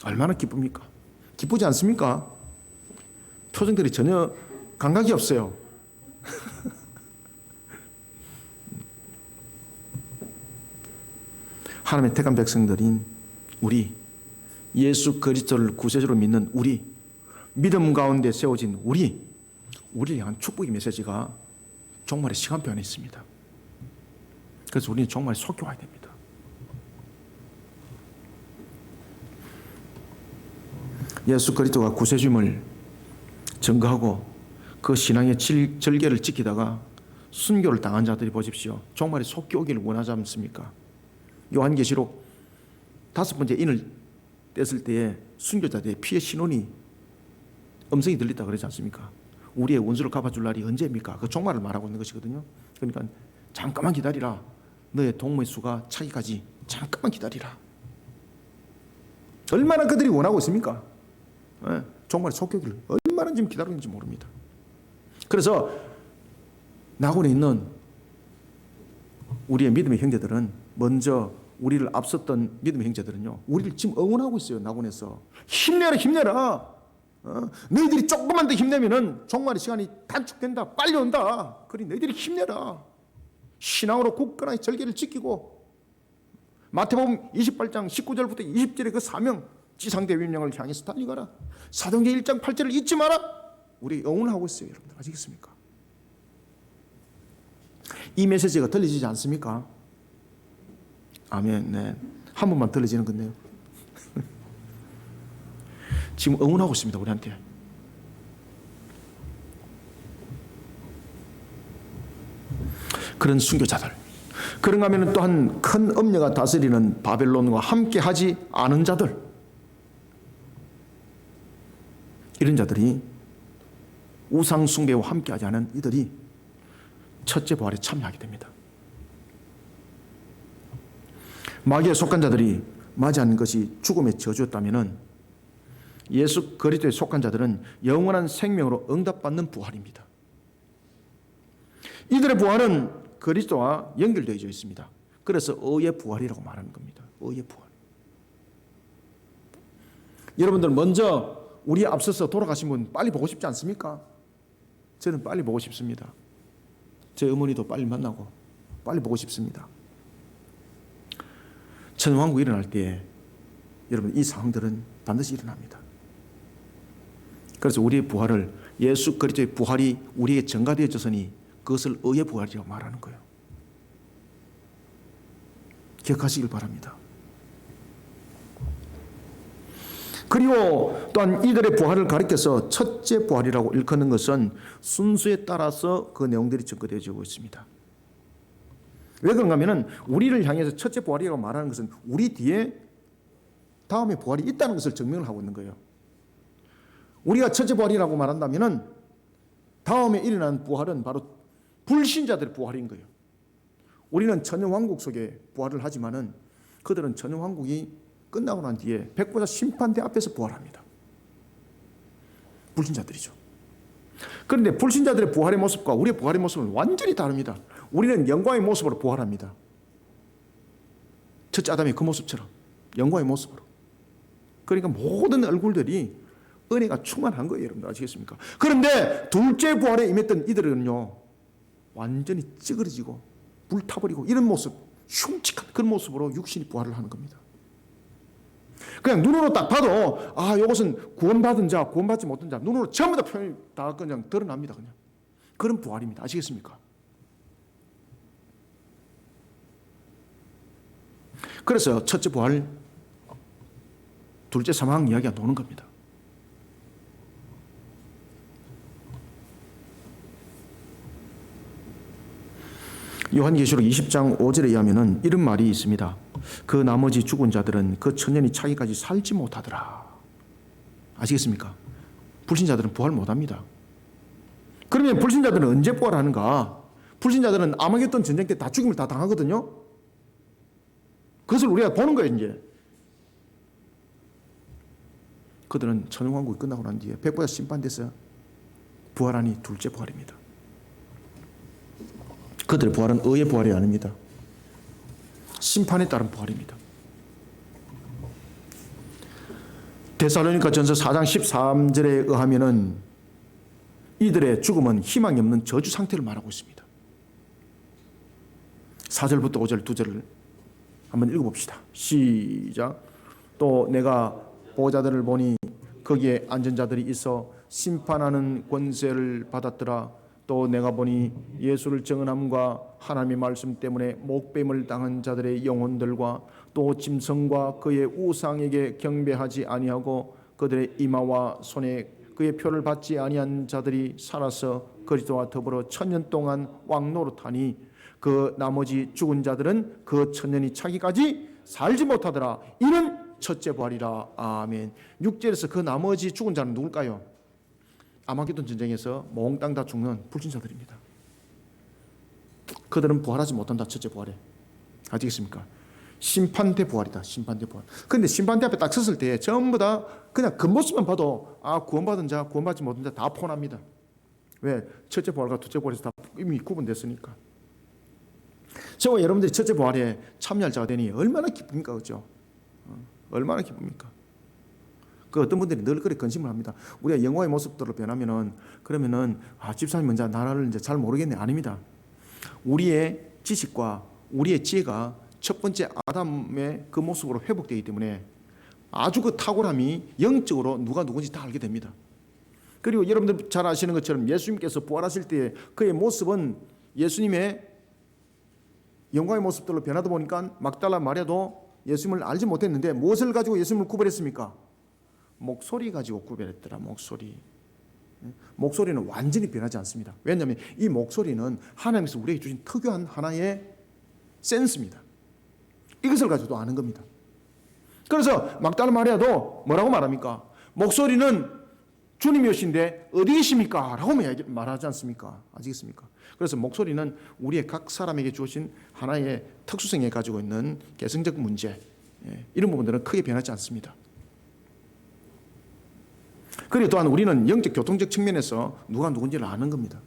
A: 얼마나 기쁩니까? 기쁘지 않습니까? 표정들이 전혀 감각이 없어요. 하나님의 택한 백성들인 우리, 예수 그리스도를 구세주로 믿는 우리, 믿음 가운데 세워진 우리를 향한 축복의 메시지가 종말의 시간표 안에 있습니다. 그래서 우리는 종말에 속겨와야 됩니다. 예수 그리스도가 구세주임을 증거하고 그 신앙의 절개를 지키다가 순교를 당한 자들이 보십시오. 종말에 속겨오기를 원하지 않습니까? 요한계시록 5번째 인을 뗐을 때에 순교자들의 피의 신원이 음성이 들렸다 그러지 않습니까? 우리의 원수를 갚아줄 날이 언제입니까? 그 종말을 말하고 있는 것이거든요. 그러니까 잠깐만 기다리라. 너의 동무의 수가 차기까지 잠깐만 기다리라. 얼마나 그들이 원하고 있습니까? 종말의 속교기를 얼마나 지금 기다리고 있는지 모릅니다. 그래서 낙원에 있는 우리의 믿음의 형제들은 먼저 우리를 앞섰던 믿음의 형제들은요, 우리를 지금 응원하고 있어요. 낙원에서 힘내라, 힘내라. 너희들이 조금만 더 힘내면은 종말의 시간이 단축된다, 빨리 온다. 그러니 너희들이 힘내라. 신앙으로 굳건하게 절개를 지키고 마태복음 28장 19절부터 20절의 그 사명, 지상대위명을 향해서 달리거라. 사도행전 1장 8절을 잊지 마라. 우리 응원하고 있어요. 여러분들 아시겠습니까? 이 메시지가 들리지 않습니까? 아멘. 네. 한 번만 들려지는 건데요. 지금 응원하고 있습니다. 우리한테. 그런 순교자들. 그런가 하면 또한 큰 음녀가 다스리는 바벨론과 함께 하지 않은 자들. 이런 자들이 우상 숭배와 함께 하지 않은 이들이 첫째 부활에 참여하게 됩니다. 마귀에 속한 자들이 맞이하는 것이 죽음의 저주였다면 예수 그리스도에 속한 자들은 영원한 생명으로 응답받는 부활입니다. 이들의 부활은 그리스도와 연결되어 있습니다. 그래서 의의 부활이라고 말하는 겁니다. 의의 부활. 여러분들 먼저 우리 앞서서 돌아가신 분 빨리 보고 싶지 않습니까? 저는 빨리 보고 싶습니다. 제 어머니도 빨리 만나고 빨리 보고 싶습니다. 천왕국이 일어날 때 여러분 이 상황들은 반드시 일어납니다. 그래서 우리의 부활을 예수 그리스도의 부활이 우리에게 전가되어졌으니 그것을 의의 부활이라고 말하는 거예요. 기억하시길 바랍니다. 그리고 또한 이들의 부활을 가리켜서 첫째 부활이라고 일컫는 것은 순수에 따라서 그 내용들이 전거되어지고 있습니다. 왜 그런가 하면 우리를 향해서 첫째 부활이라고 말하는 것은 우리 뒤에 다음에 부활이 있다는 것을 증명을 하고 있는 거예요. 우리가 첫째 부활이라고 말한다면 다음에 일어난 부활은 바로 불신자들의 부활인 거예요. 우리는 천연왕국 속에 부활을 하지만은 그들은 천연왕국이 끝나고 난 뒤에 백보자 심판대 앞에서 부활합니다. 불신자들이죠. 그런데 불신자들의 부활의 모습과 우리의 부활의 모습은 완전히 다릅니다. 우리는 영광의 모습으로 부활합니다. 첫째 아담의 그 모습처럼 영광의 모습으로. 그러니까 모든 얼굴들이 은혜가 충만한 거예요. 여러분들 아시겠습니까? 그런데 둘째 부활에 임했던 이들은요 완전히 찌그러지고 불타버리고 이런 모습, 흉측한 그런 모습으로 육신이 부활을 하는 겁니다. 그냥 눈으로 딱 봐도 이것은 구원받은 자, 구원받지 못한 자 눈으로 전부 다 표현이 다 그냥 드러납니다. 그냥 그런 부활입니다. 아시겠습니까? 그래서 첫째 부활, 둘째 사망 이야기가 나오는 겁니다. 요한계시록 20장 5절에 의하면 이런 말이 있습니다. 그 나머지 죽은 자들은 그 천년이 차기까지 살지 못하더라. 아시겠습니까? 불신자들은 부활 못합니다. 그러면 불신자들은 언제 부활하는가? 불신자들은 아마겟돈 전쟁 때 다 죽임을 다 당하거든요. 그것을 우리가 보는 거예요. 이제 그들은 천연왕국이 끝나고 난 뒤에 백보자 심판돼서 부활하니 둘째 부활입니다. 그들의 부활은 의의 부활이 아닙니다. 심판에 따른 부활입니다. 데살로니가 전서 4장 13절에 의하면은 이들의 죽음은 희망이 없는 저주 상태를 말하고 있습니다. 4절부터 5절 두 절을 한번 읽어봅시다. 시작. 또 내가 보호자들을 보니 거기에 앉은 자들이 있어 심판하는 권세를 받았더라. 또 내가 보니 예수를 증언함과 하나님의 말씀 때문에 목뱀을 당한 자들의 영혼들과 또 짐승과 그의 우상에게 경배하지 아니하고 그들의 이마와 손에 그의 표를 받지 아니한 자들이 살아서 그리스도와 더불어 1000년 동안 왕노릇하니 그 나머지 죽은 자들은 그 1000년이 차기까지 살지 못하더라. 이는 첫째 부활이라. 아멘. 6절에서 그 나머지 죽은 자는 누굴까요? 아마겟돈 전쟁에서 몽땅 다 죽는 불신자들입니다. 그들은 부활하지 못한다. 첫째 부활에. 아시겠습니까? 심판대 부활이다. 심판대 부활. 그런데 심판대 앞에 딱 섰을 때 전부 다 그냥 겉모습만 봐도 구원받은 자, 구원받지 못한 자 다 포함합니다. 왜? 첫째 부활과 둘째 부활에서 다 이미 구분됐으니까. 저와 여러분들이 첫째 부활에 참여할 자가 되니 얼마나 기쁩니까? 그렇죠? 얼마나 기쁩니까? 그 어떤 분들이 늘 그렇게 근심을 합니다. 우리가 영화의 모습들로 변하면은 그러면은 집사님 먼저 나라를 이제 잘 모르겠네. 아닙니다. 우리의 지식과 우리의 지혜가 첫 번째 아담의 그 모습으로 회복되기 때문에 아주 그 탁월함이 영적으로 누가 누군지 다 알게 됩니다. 그리고 여러분들 잘 아시는 것처럼 예수님께서 부활하실 때 그의 모습은 예수님의 영광의 모습들로 변하다 보니까 막달라 마리아도 예수님을 알지 못했는데 무엇을 가지고 예수님을 구별했습니까? 목소리 가지고 구별했더라. 목소리는 완전히 변하지 않습니다. 왜냐하면 이 목소리는 하나님께서 우리에게 주신 특유한 하나의 센스입니다. 이것을 가지고도 아는 겁니다. 그래서 막달라 마리아도 뭐라고 말합니까? 목소리는 주님이 오신데 어디 계십니까? 라고 말하지 않습니까? 아시겠습니까? 그래서 목소리는 우리의 각 사람에게 주신 하나의 특수성에 가지고 있는 개성적 문제, 이런 부분들은 크게 변하지 않습니다. 그리고 또한 우리는 영적 교통적 측면에서 누가 누군지를 아는 겁니다.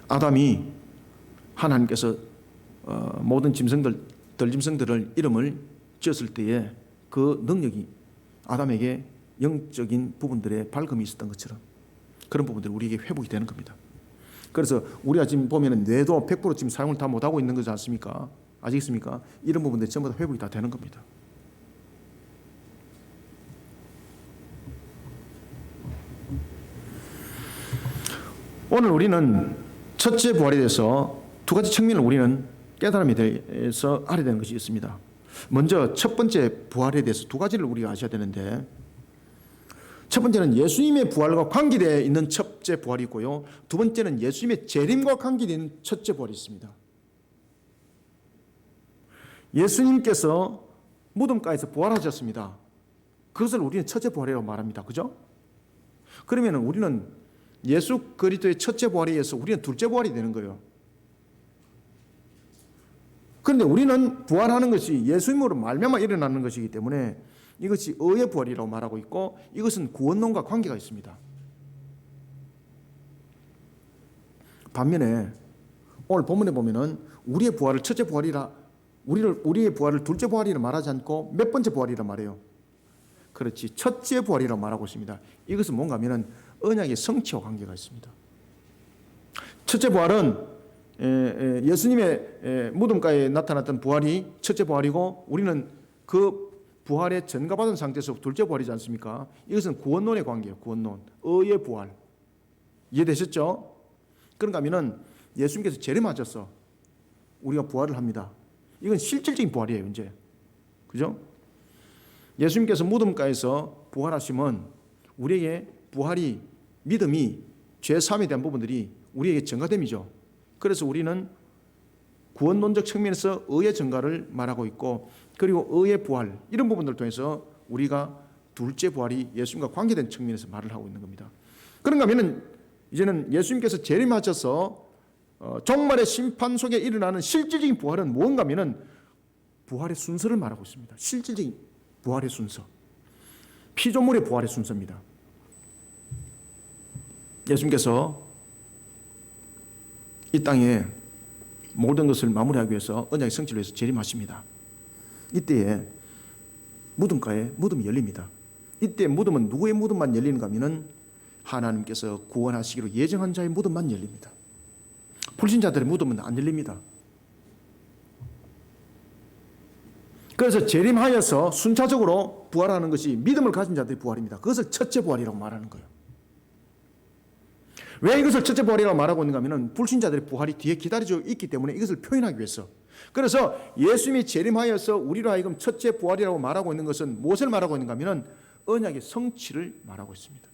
A: 아담이 하나님께서 모든 들짐승들을 이름을 지었을 때에 그 능력이 아담에게 영적인 부분들의 밝음이 있었던 것처럼 그런 부분들이 우리에게 회복이 되는 겁니다. 그래서 우리가 지금 보면 뇌도 100% 지금 사용을 다 못하고 있는 거지 않습니까? 아시겠습니까? 이런 부분들이 전부 다 회복이 다 되는 겁니다. 오늘 우리는 첫째 부활에 대해서 두 가지 측면을 우리는 깨달음에 대해서 알아야 되는 것이 있습니다. 먼저 첫 번째 부활에 대해서 두 가지를 우리가 아셔야 되는데, 첫 번째는 예수님의 부활과 관계되어 있는 첫째 부활이 있고요, 두 번째는 예수님의 재림과 관계되어 있는 첫째 부활이 있습니다. 예수님께서 무덤가에서 부활하셨습니다. 그것을 우리는 첫째 부활이라고 말합니다. 그죠? 그러면 우리는 예수 그리스도의 첫째 부활에 의해서 우리는 둘째 부활이 되는 거예요. 그런데 우리는 부활하는 것이 예수님으로 말미암아 일어나는 것이기 때문에 이것이 의의 부활이라고 말하고 있고, 이것은 구원론과 관계가 있습니다. 반면에 오늘 본문에 보면은 우리의 부활을 첫째 부활이라, 우리의 부활을 둘째 부활이라 말하지 않고 몇 번째 부활이라 말해요. 그렇지, 첫째 부활이라고 말하고 있습니다. 이것은 뭔가 하면은 언약의 성취와 관계가 있습니다. 첫째 부활은 예수님의 무덤가에 나타났던 부활이 첫째 부활이고, 우리는 그 부활에 전가받은 상태에서 둘째 부활이지 않습니까? 이것은 구원론의 관계예요. 구원론, 의의 부활. 이해되셨죠? 그런가 하면은 예수님께서 재림하셔서 우리가 부활을 합니다. 이건 실질적인 부활이에요, 이제. 그죠? 예수님께서 무덤가에서 부활하시면 우리에게 부활이, 믿음이, 죄 사함에 대한 부분들이 우리에게 증가됨이죠. 그래서 우리는 구원론적 측면에서 의의 증가를 말하고 있고, 그리고 의의 부활, 이런 부분들을 통해서 우리가 둘째 부활이 예수님과 관계된 측면에서 말을 하고 있는 겁니다. 그런가 하면 이제는 예수님께서 재림하셔서 종말의 심판 속에 일어나는 실질적인 부활은 무엇인가 하면 부활의 순서를 말하고 있습니다. 실질적인 부활의 순서, 피조물의 부활의 순서입니다. 예수님께서 이 땅에 모든 것을 마무리하기 위해서 언약의 성취를 위해서 재림하십니다. 이때에 무덤가에 무덤이 열립니다. 이때 무덤은 누구의 무덤만 열리는가 하면은 하나님께서 구원하시기로 예정한 자의 무덤만 열립니다. 불신자들의 무덤은 안 열립니다. 그래서 재림하여서 순차적으로 부활하는 것이 믿음을 가진 자들의 부활입니다. 그것을 첫째 부활이라고 말하는 거예요. 왜 이것을 첫째 부활이라고 말하고 있는가 하면 불신자들의 부활이 뒤에 기다려져 있기 때문에 이것을 표현하기 위해서. 그래서 예수님이 재림하여서 우리로 하여금 첫째 부활이라고 말하고 있는 것은 무엇을 말하고 있는가 하면 언약의 성취를 말하고 있습니다.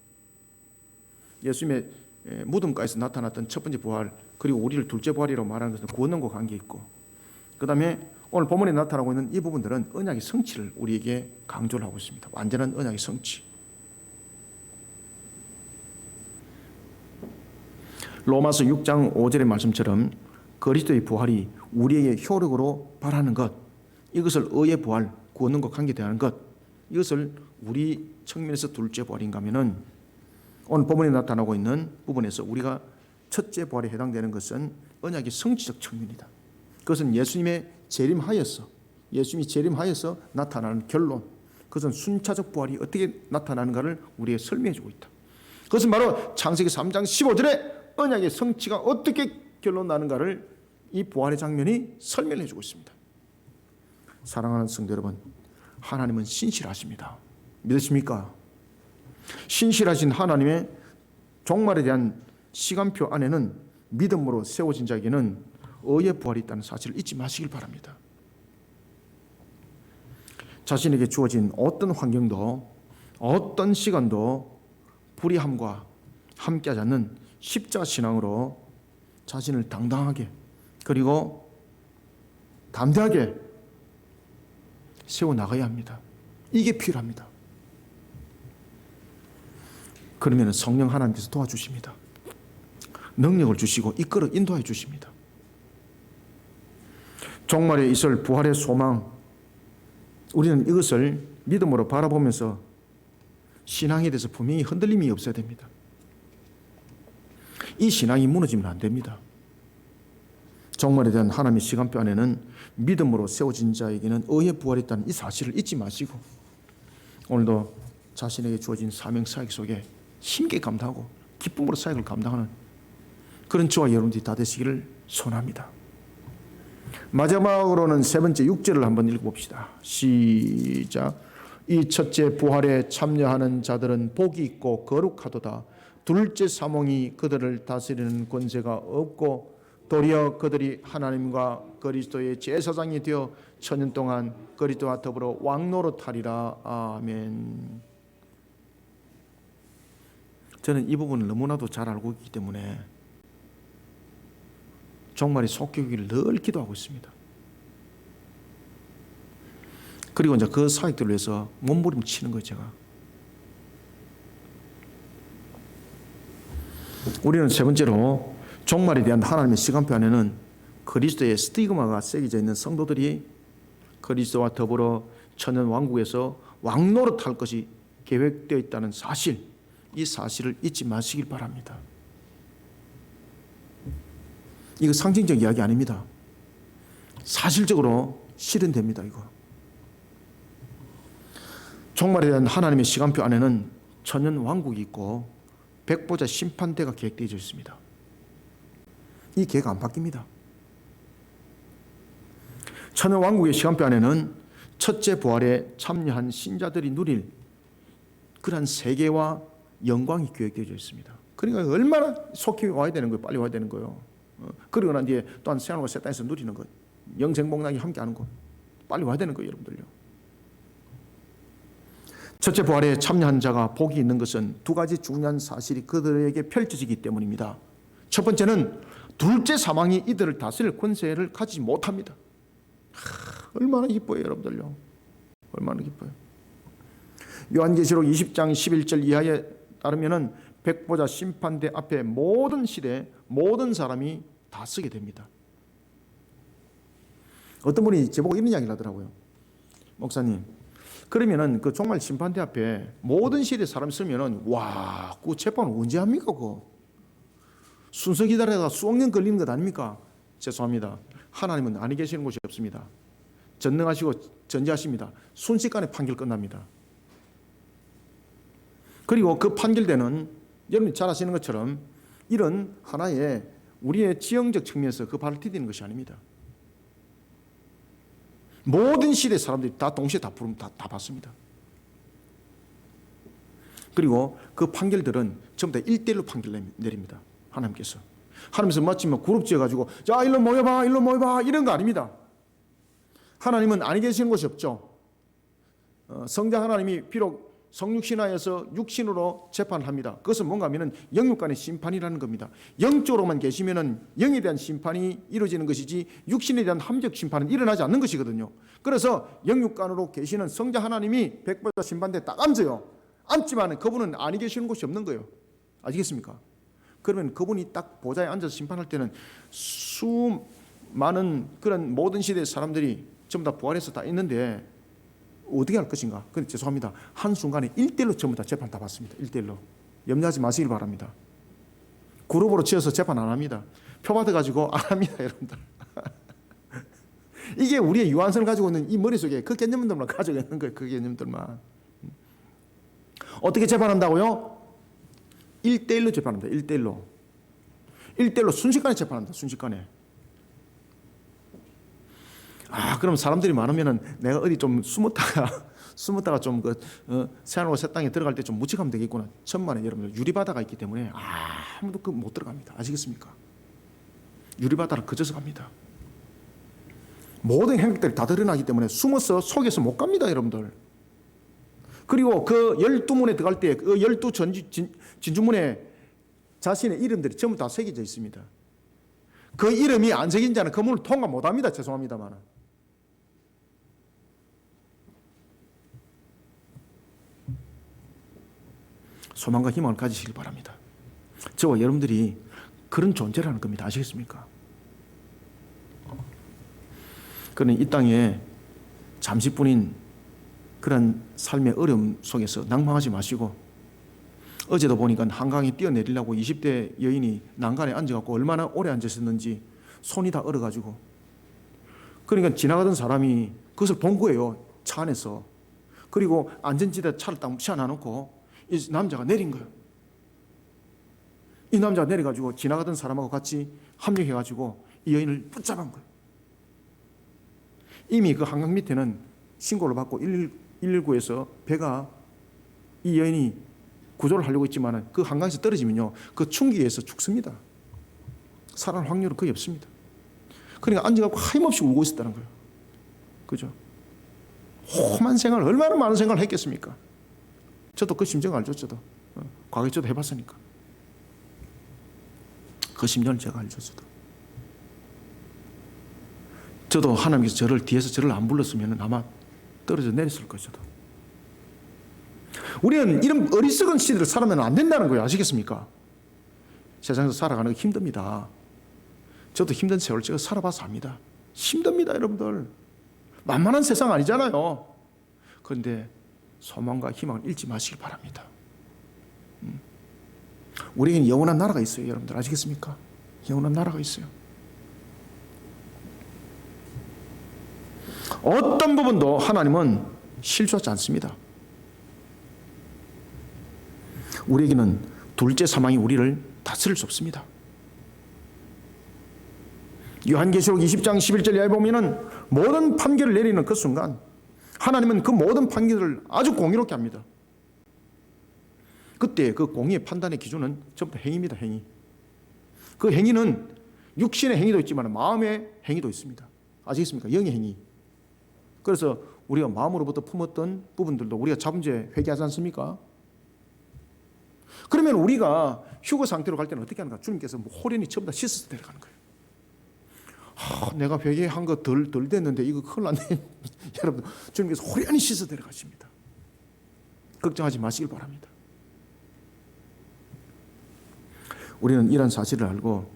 A: 예수님의 무덤가에서 나타났던 첫 번째 부활, 그리고 우리를 둘째 부활이라고 말하는 것은 구원론과 관계 있고, 그 다음에 오늘 본문에 나타나고 있는 이 부분들은 언약의 성취를 우리에게 강조를 하고 있습니다. 완전한 언약의 성취. 로마서 6장 5절의 말씀처럼 그리스도의 부활이 우리에게 효력으로 발하는 것, 이것을 의의 부활, 구원론과 관계되는 것, 이것을 우리 측면에서 둘째 부활인가 하면은 오늘 본문에 나타나고 있는 부분에서 우리가 첫째 부활에 해당되는 것은 언약의 성취적 측면이다. 그것은 예수님이 재림하여서 나타나는 결론, 그것은 순차적 부활이 어떻게 나타나는가를 우리에게 설명해 주고 있다. 그것은 바로 창세기 3장 15절에 언약의 성취가 어떻게 결론 나는가를 이 부활의 장면이 설명해 주고 있습니다. 사랑하는 성도 여러분, 하나님은 신실하십니다. 믿으십니까? 신실하신 하나님의 종말에 대한 시간표 안에는 믿음으로 세워진 자에게는 의의 부활이 있다는 사실을 잊지 마시길 바랍니다. 자신에게 주어진 어떤 환경도 어떤 시간도 불의함과 함께하지 않는 십자 신앙으로 자신을 당당하게 그리고 담대하게 세워나가야 합니다. 이게 필요합니다. 그러면 성령 하나님께서 도와주십니다. 능력을 주시고 이끌어 인도해 주십니다. 종말에 있을 부활의 소망, 우리는 이것을 믿음으로 바라보면서 신앙에 대해서 분명히 흔들림이 없어야 됩니다. 이 신앙이 무너지면 안 됩니다. 종말에 대한 하나님의 시간표 안에는 믿음으로 세워진 자에게는 의의 부활이 있다는 이 사실을 잊지 마시고 오늘도 자신에게 주어진 사명 사역 속에 힘있게 감당하고 기쁨으로 사역을 감당하는 그런 저와 여러분들이 다 되시기를 소원합니다. 마지막으로는 세 번째 6절을 한번 읽어봅시다. 시작. 이 첫째 부활에 참여하는 자들은 복이 있고 거룩하도다. 둘째 사몽이 그들을 다스리는 권세가 없고 도리어 그들이 하나님과 그리스도의 제사장이 되어 천년 동안 그리스도와 더불어 왕노릇하리라. 아멘. 저는 이 부분을 너무나도 잘 알고 있기 때문에 종말이 속히 오기를 늘 기도하고 있습니다. 그리고 이제 그 사역들을 위해서 몸부림치는 거예요, 제가. 우리는 세 번째로 종말에 대한 하나님의 시간표 안에는 그리스도의 스티그마가 새겨져 있는 성도들이 그리스도와 더불어 천년 왕국에서 왕노릇할 것이 계획되어 있다는 사실, 이 사실을 잊지 마시길 바랍니다. 이거 상징적 이야기 아닙니다. 사실적으로 실현됩니다. 이거. 종말에 대한 하나님의 시간표 안에는 천년 왕국이 있고 백보자 심판대가 계획되어 있습니다. 이 계획 안 바뀝니다. 천년 왕국의 시간표 안에는 첫째 부활에 참여한 신자들이 누릴 그러한 세계와 영광이 계획되어 있습니다. 그러니까 얼마나 속히 와야 되는 거예요. 빨리 와야 되는 거예요. 그리고 난 뒤에 또한 새하늘과 새 땅에서 누리는 것, 영생복락이 함께하는 것, 빨리 와야 되는 거예요, 여러분들요. 첫째 부활에 참여한 자가 복이 있는 것은 두 가지 중요한 사실이 그들에게 펼쳐지기 때문입니다. 첫 번째는 둘째 사망이 이들을 다스릴 권세를 가지지 못합니다. 얼마나 기뻐요, 여러분들요. 얼마나 기뻐요. 요한계시록 20장 11절 이하에 따르면은 백보자 심판대 앞에 모든 시대 모든 사람이 다 서게 됩니다. 어떤 분이 제보고 이런 이야기를 하더라고요. 목사님, 그러면은 그 종말 심판대 앞에 모든 시대 사람이 서면은 와, 그 재판은 언제 합니까? 그거 순서 기다려다가 수억 년 걸리는 것 아닙니까? 죄송합니다. 하나님은 아니 계시는 곳이 없습니다. 전능하시고 전지하십니다. 순식간에 판결 끝납니다. 그리고 그 판결대는 여러분이 잘 아시는 것처럼 이런 하나의 우리의 지형적 측면에서 그 발을 디디는 것이 아닙니다. 모든 시대 사람들이 다 동시에 다 부르면 다 봤습니다. 그리고 그 판결들은 전부 다 1대1로 판결 내립니다. 하나님께서. 하나님께서 마치 그룹 지어가지고 자 일로 모여봐 일로 모여봐 이런 거 아닙니다. 하나님은 아니 계시는 곳이 없죠. 성자 하나님이 비록 성육신하여서 육신으로 재판을 합니다. 그것은 뭔가 하면은 영육 간의 심판이라는 겁니다. 영적으로만 계시면은 영에 대한 심판이 이루어지는 것이지 육신에 대한 함적 심판은 일어나지 않는 것이거든요. 그래서 영육 간으로 계시는 성자 하나님이 백보자 심판대에 딱 앉아요. 앉지만 그분은 아니 계시는 곳이 없는 거예요. 아시겠습니까? 그러면 그분이 딱 보좌에 앉아서 심판할 때는 수많은 그런 모든 시대의 사람들이 전부 다 부활해서 다 있는데 어떻게 할 것인가? 근데 죄송합니다. 한순간에 1대1로 전부 다 재판 다 받습니다. 1대1로. 염려하지 마시길 바랍니다. 그룹으로 지어서 재판 안 합니다. 표 받아가지고 안 합니다, 여러분들. 이게 우리의 유한선을 가지고 있는 이 머릿속에 그 개념들만 가지고 있는 거예요. 그 개념들만. 어떻게 재판한다고요? 1대1로 재판합니다. 1대1로. 1대1로 순식간에 재판합니다. 순식간에. 그럼 사람들이 많으면은 내가 어디 좀 숨었다가 좀 새하늘과 새 땅에 들어갈 때 좀 묵직하면 되겠구나. 천만에 여러분들 유리바다가 있기 때문에 아무도 못 들어갑니다. 아시겠습니까? 유리바다를 그저서 갑니다. 모든 행적들이 다 드러나기 때문에 숨어서 속에서 못 갑니다, 여러분들. 그리고 그 12문에 들어갈 때 그 12 진주문에 자신의 이름들이 전부 다 새겨져 있습니다. 그 이름이 안 새긴 자는 그 문을 통과 못 합니다. 죄송합니다만. 소망과 희망을 가지시길 바랍니다. 저와 여러분들이 그런 존재라는 겁니다. 아시겠습니까? 그는 이 땅에 잠시뿐인 그런 삶의 어려움 속에서 낭망하지 마시고, 어제도 보니까 한강에 뛰어내리려고 20대 여인이 난간에 앉아갖고 얼마나 오래 앉았었는지 손이 다 얼어가지고, 그러니까 지나가던 사람이 그것을 본 거예요. 차 안에서. 그리고 안전지대 차를 딱 치워놔놓고 이 남자가 내린 거예요. 이 남자가 내려가지고 지나가던 사람하고 같이 합력해가지고 이 여인을 붙잡은 거예요. 이미 그 한강 밑에는 신고를 받고 119에서 배가 이 여인이 구조를 하려고 했지만 그 한강에서 떨어지면요, 그 충기에서 죽습니다. 살아날 확률은 거의 없습니다. 그러니까 앉아갖고 하염없이 울고 있었다는 거예요. 그죠? 험한 생활, 얼마나 많은 생활을 했겠습니까? 저도 그 심정 알죠, 저도. 과거에 저도 해봤으니까. 그 심정을 제가 알죠, 저도 하나님께서 뒤에서 안 불렀으면 아마 떨어져 내렸을 거예요, 저도. 우리는 이런 어리석은 시대를 살아면 안 된다는 거예요. 아시겠습니까? 세상에서 살아가는 게 힘듭니다. 저도 힘든 세월 제가 살아봐서 압니다. 힘듭니다, 여러분들. 만만한 세상 아니잖아요. 그런데 소망과 희망을 잃지 마시길 바랍니다. 우리에게는 영원한 나라가 있어요, 여러분들. 아시겠습니까? 영원한 나라가 있어요. 어떤 부분도 하나님은 실수하지 않습니다. 우리에게는 둘째 사망이 우리를 다스릴 수 없습니다. 요한계시록 20장 11절 이하에 보면은 모든 판결을 내리는 그 순간 하나님은 그 모든 판결을 아주 공의롭게 합니다. 그때 그 공의의 판단의 기준은 전부 다 행위입니다. 행위. 그 행위는 육신의 행위도 있지만 마음의 행위도 있습니다. 아시겠습니까? 영의 행위. 그래서 우리가 마음으로부터 품었던 부분들도 우리가 자문제 회개하지 않습니까? 그러면 우리가 휴거 상태로 갈 때는 어떻게 하는가? 주님께서 호련히 전부 다 씻어서 데려가는 거예요. 내가 회개한 거 덜 됐는데 이거 큰일 났네. 여러분, 주님께서 호련히 씻어 데려가십니다. 걱정하지 마시길 바랍니다. 우리는 이런 사실을 알고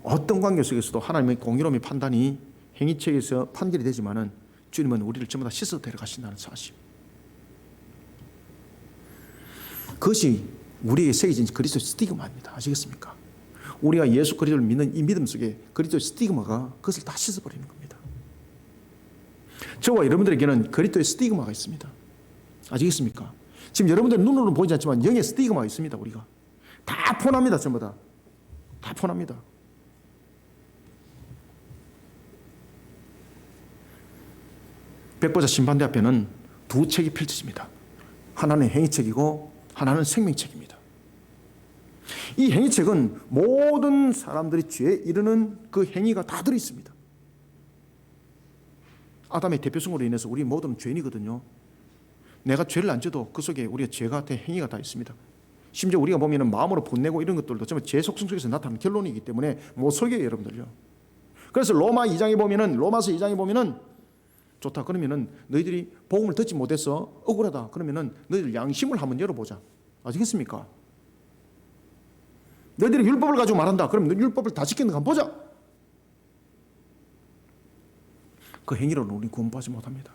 A: 어떤 관계 속에서도 하나님의 공의로움의 판단이 행위책에서 판결이 되지만은 주님은 우리를 전부 다 씻어 데려가신다는 사실. 그것이 우리에게 새겨진 그리스도의 스티그마입니다. 아시겠습니까? 우리가 예수 그리스도를 믿는 이 믿음 속에 그리스도의 스티그마가 그것을 다 씻어버리는 겁니다. 저와 여러분들에게는 그리스도의 스티그마가 있습니다. 아시겠습니까? 지금 여러분들 눈으로는 보이지 않지만 영의 스티그마가 있습니다. 우리가 다 폰합니다. 전부 다 폰합니다. 백보자 심판대 앞에는 두 책이 펼쳐집니다. 하나는 행위책이고 하나는 생명책입니다. 이 행위책은 모든 사람들이 죄에 이르는 그 행위가 다 들어있습니다. 아담의 대표성으로 인해서 우리 모두는 죄인이거든요. 내가 죄를 안 져도 그 속에 우리의 죄가 된 행위가 다 있습니다. 심지어 우리가 보면 마음으로 분내고 이런 것들도 전부 죄 속성 속에서 나타나는 결론이기 때문에 못 속여요, 여러분들요. 그래서 로마서 2장에 보면은 좋다. 그러면은 너희들이 복음을 듣지 못해서 억울하다. 그러면은 너희들 양심을 한번 열어보자. 아시겠습니까? 너희들이 율법을 가지고 말한다. 그럼 율법을 다 지키는가 한번 보자. 그 행위로는 우리는 구원받지 못합니다.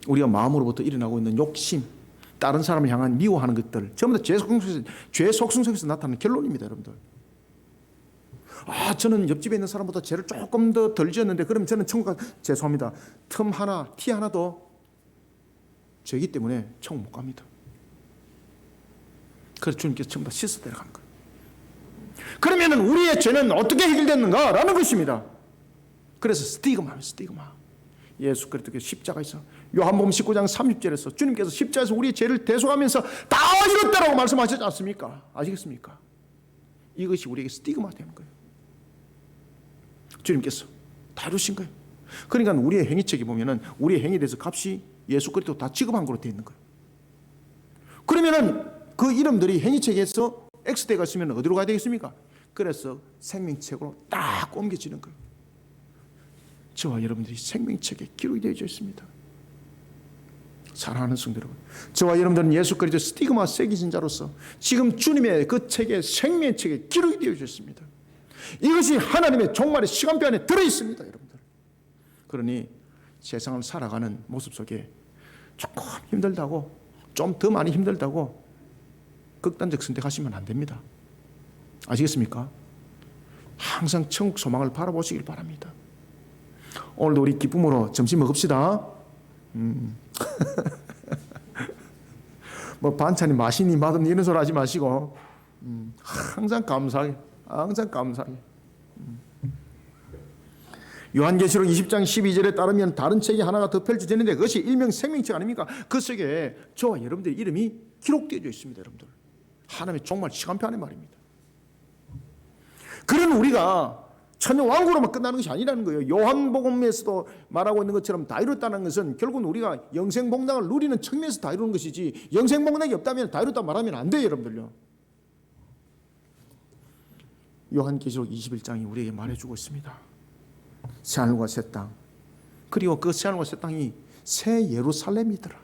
A: 우리가 마음으로부터 일어나고 있는 욕심, 다른 사람을 향한 미워하는 것들, 전부 다 죄 속성 속에서 나타나는 결론입니다, 여러분들. 저는 옆집에 있는 사람보다 죄를 조금 더 덜 지었는데 그럼 저는 천국 가 죄송합니다. 티 하나도 죄이기 때문에 천국 못 갑니다. 그래서 주님께서 전부 다 씻어 내려가는 거예요. 그러면 우리의 죄는 어떻게 해결됐는가라는 것입니다. 그래서 스티그마. 예수 그리스도께서 십자가에서 요한복음 19장 30절에서 주님께서 십자가에서 우리의 죄를 대속하면서 다 이뤘다라고 말씀하셨지 않습니까? 아시겠습니까? 이것이 우리에게 스티그마 되는 거예요. 주님께서 다 이루신 거예요. 그러니까 우리의 행위책에 보면은 우리의 행위에 대해서 값이 예수 그리스도 다 지급한 거로 되어 있는 거예요. 그러면은 그 이름들이 행위책에서 X대가 있으면 어디로 가야 되겠습니까? 그래서 생명책으로 딱 옮겨지는 거예요. 저와 여러분들이 생명책에 기록이 되어 있습니다. 사랑하는 성도 여러분, 저와 여러분들은 예수 그리스도 스티그마 새기신 자로서 지금 주님의 그 책에 생명책에 기록이 되어 있습니다. 이것이 하나님의 종말의 시간표 안에 들어있습니다, 여러분들. 그러니 세상을 살아가는 모습 속에 조금 힘들다고, 좀 더 많이 힘들다고 극단적 선택하시면 안 됩니다. 아시겠습니까? 항상 천국 소망을 바라보시길 바랍니다. 오늘도 우리 기쁨으로 점심 먹읍시다. 뭐 반찬이 맛있니 맛없니 이런 소리 하지 마시고 항상 감사하게. 요한계시록 20장 12절에 따르면 다른 책이 하나가 더 펼쳐지는데 그것이 일명 생명책 아닙니까? 그 속에 저와 여러분들의 이름이 기록되어 있습니다, 여러분들. 하나님의 종말 시간표 안에 말입니다. 그런 우리가 천년 왕국으로만 끝나는 것이 아니라는 거예요. 요한복음에서도 말하고 있는 것처럼 다 이뤘다는 것은 결국은 우리가 영생복락을 누리는 측면에서 다 이루는 것이지 영생복락이 없다면 다 이뤘다 말하면 안 돼요, 여러분들요. 요한계시록 21장이 우리에게 말해주고 있습니다. 새하늘과 새 땅, 그리고 그 새하늘과 새 땅이 새 예루살렘이더라.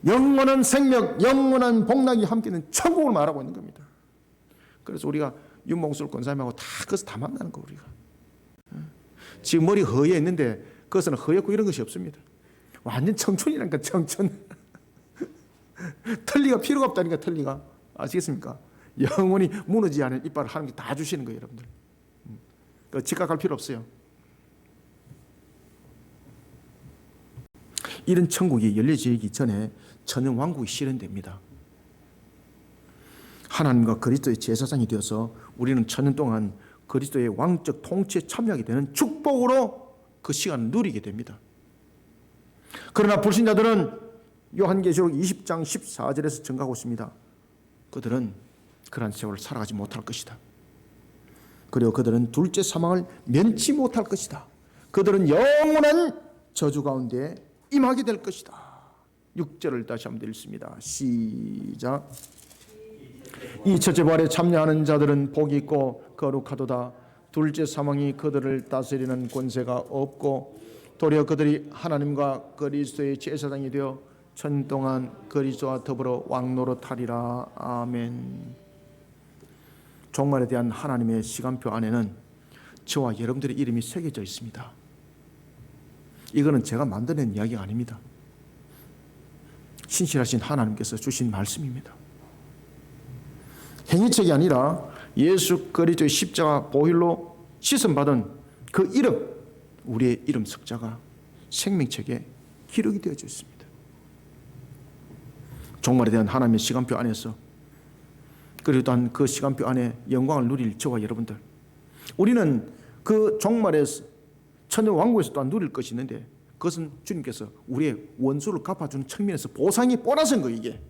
A: 영원한 생명, 영원한 복락이 함께는 천국을 말하고 있는 겁니다. 그래서 우리가 윤봉술 권사님하고 다 그것을 다 만나는 거 우리가. 지금 머리 허예 있는데 그것은 허옇고 이런 것이 없습니다. 완전 청춘이라니까 청춘. 틀니가 필요가 없다니까 틀니가. 아시겠습니까? 영원히 무너지지 않은 이빨을 하나님께 다 주시는 거예요, 여러분들. 직각할 필요 없어요. 이런 천국이 열려지기 전에 천년 왕국이 실현됩니다. 하나님과 그리스도의 제사장이 되어서 우리는 천년 동안 그리스도의 왕적 통치에 참여하게 되는 축복으로 그 시간을 누리게 됩니다. 그러나 불신자들은 요한계시록 20장 14절에서 증가하고 있습니다. 그들은 그러한 세월을 살아가지 못할 것이다. 그리고 그들은 둘째 사망을 면치 못할 것이다. 그들은 영원한 저주 가운데 임하게 될 것이다. 6절을 다시 한번 읽습니다. 시작. 이 첫째 부활에 참여하는 자들은 복이 있고 거룩하도다. 둘째 사망이 그들을 다스리는 권세가 없고 도리어 그들이 하나님과 그리스도의 제사장이 되어 천 동안 그리스도와 더불어 왕노릇하리라. 아멘. 종말에 대한 하나님의 시간표 안에는 저와 여러분들의 이름이 새겨져 있습니다. 이거는 제가 만들어낸 이야기가 아닙니다. 신실하신 하나님께서 주신 말씀입니다. 행위책이 아니라 예수 그리스도의 십자가 보혈로 씻음받은 그 이름, 우리의 이름 석자가 생명책에 기록이 되어져 있습니다. 종말에 대한 하나님의 시간표 안에서, 그리고 또한 그 시간표 안에 영광을 누릴 저와 여러분들, 우리는 그 종말의 천년왕국에서 또한 누릴 것이 있는데, 그것은 주님께서 우리의 원수를 갚아주는 측면에서 보상이 보너스인 거예요. 이게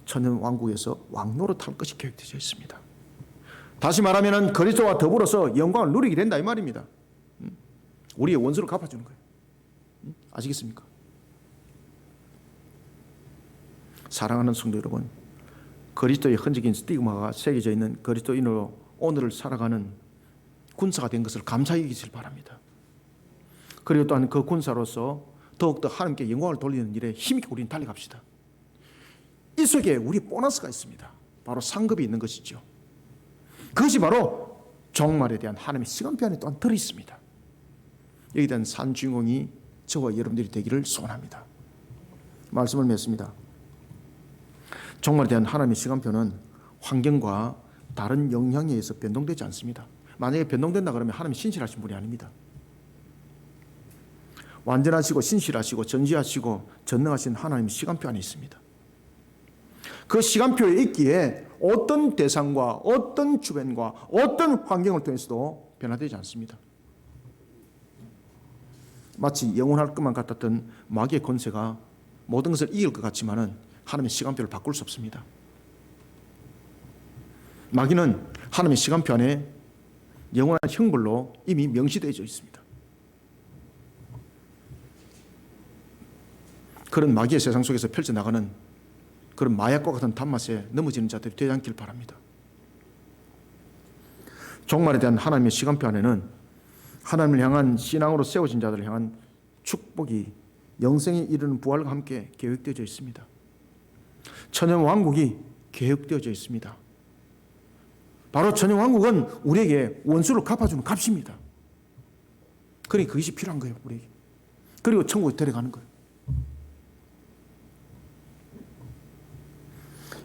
A: 천년왕국에서 왕노릇할 것이 계획되어 있습니다. 다시 말하면 그리스도와 더불어서 영광을 누리게 된다 이 말입니다. 우리의 원수를 갚아주는 거예요. 아시겠습니까? 사랑하는 성도 여러분, 그리스도의 흔적인 스티그마가 새겨져 있는 그리스도인으로 오늘을 살아가는 군사가 된 것을 감사히 여기시길 바랍니다. 그리고 또한 그 군사로서 더욱더 하나님께 영광을 돌리는 일에 힘있게 우리는 달려갑시다. 이 속에 우리 보너스가 있습니다. 바로 상급이 있는 것이죠. 그것이 바로 종말에 대한 하나님의 시간표 안에 또한 들어있습니다. 여기에 대한 산 주인공이 저와 여러분들이 되기를 소원합니다. 말씀을 맺습니다. 종말에 대한 하나님의 시간표는 환경과 다른 영향에 의해서 변동되지 않습니다. 만약에 변동된다 그러면 하나님이 신실하신 분이 아닙니다. 완전하시고 신실하시고 전지하시고 전능하신 하나님의 시간표 안에 있습니다. 그 시간표에 있기에 어떤 대상과 어떤 주변과 어떤 환경을 통해서도 변화되지 않습니다. 마치 영원할 것만 같았던 마귀의 권세가 모든 것을 이길 것 같지만은 하나님의 시간표를 바꿀 수 없습니다. 마귀는 하나님의 시간표 안에 영원한 형벌로 이미 명시되어져 있습니다. 그런 마귀의 세상 속에서 펼쳐나가는 그런 마약과 같은 단맛에 넘어지는 자들이 되지 않길 바랍니다. 종말에 대한 하나님의 시간표 안에는 하나님을 향한 신앙으로 세워진 자들을 향한 축복이 영생에 이르는 부활과 함께 계획되어져 있습니다. 천연왕국이 계획되어져 있습니다. 바로 천연왕국은 우리에게 원수를 갚아주는 값입니다. 그러니까 그것이 필요한 거예요, 우리에게. 그리고 천국에 데려가는 거예요.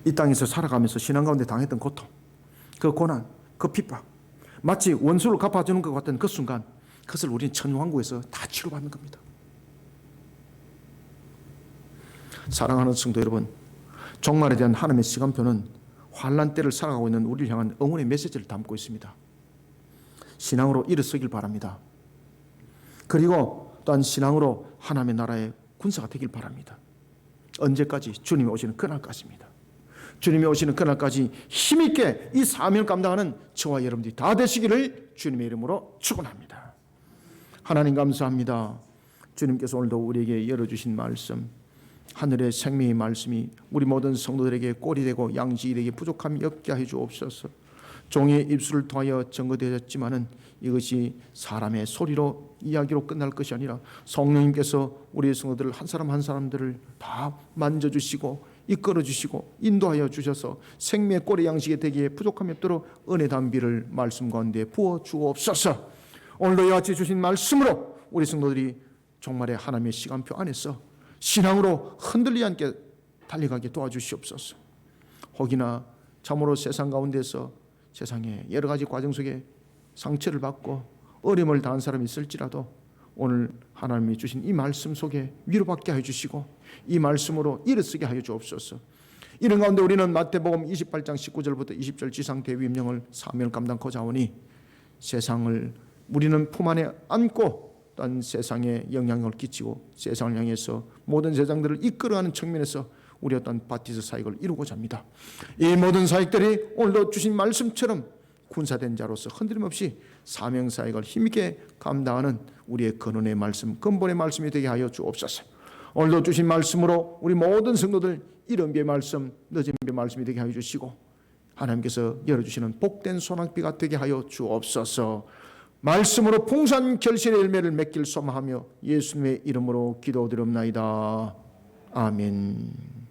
A: 이 땅에서 살아가면서 신앙 가운데 당했던 고통, 그 고난, 그 핍박, 마치 원수를 갚아주는 것 같은 그 순간, 그것을 우리는 천왕국에서 다 치료받는 겁니다. 사랑하는 성도 여러분, 종말에 대한 하나님의 시간표는 환난 때를 살아가고 있는 우리를 향한 응원의 메시지를 담고 있습니다. 신앙으로 일어서길 바랍니다. 그리고 또한 신앙으로 하나님의 나라의 군사가 되길 바랍니다. 언제까지? 주님이 오시는 그날까지입니다. 주님이 오시는 그날까지 힘있게 이 사명을 감당하는 저와 여러분들이 다 되시기를 주님의 이름으로 축원합니다. 하나님 감사합니다. 주님께서 오늘도 우리에게 열어주신 말씀, 하늘의 생명의 말씀이 우리 모든 성도들에게 꼴이 되고 양식이 되게 부족함이 없게 하여 주옵소서. 종의 입술을 통하여 증거되었지만은 이것이 사람의 소리로 이야기로 끝날 것이 아니라 성령님께서 우리 성도들 한 사람 한 사람들을 다 만져주시고 이끌어주시고 인도하여 주셔서 생명의 꼴의 양식이 되기에 부족함이 없도록 은혜 담비를 말씀 가운데 부어 주옵소서. 오늘도 이와 같이 주신 말씀으로 우리 성도들이 정말의 하나님의 시간표 안에서 신앙으로 흔들리지 않게 달려가게 도와주시옵소서. 혹이나 참으로 세상 가운데서 세상의 여러 가지 과정 속에 상처를 받고 어려움을 당한 사람이 있을지라도 오늘 하나님이 주신 이 말씀 속에 위로받게 하여 주시고 이 말씀으로 일어서게 하여 주옵소서. 이런 가운데 우리는 마태복음 28장 19절부터 20절 지상 대위임령을 사명을 감당코자 하오니 세상을 우리는 품 안에 안고 또한 세상에 영향을 끼치고 세상을 향해서 모든 세상들을 이끌어가는 측면에서 우리 어떤 바티스 사역을 이루고자 합니다. 이 모든 사역들이 오늘도 주신 말씀처럼 군사된 자로서 흔들림 없이 사명 사역을 힘있게 감당하는 우리의 근원의 말씀, 근본의 말씀이 되게 하여 주옵소서. 오늘도 주신 말씀으로 우리 모든 성도들 이른 비의 말씀, 늦은 비의 말씀이 되게 하여 주시고 하나님께서 열어주시는 복된 소낙비가 되게 하여 주옵소서. 말씀으로 풍성한 결실의 열매를 맺길 소망하며 예수님의 이름으로 기도드립나이다. 아멘.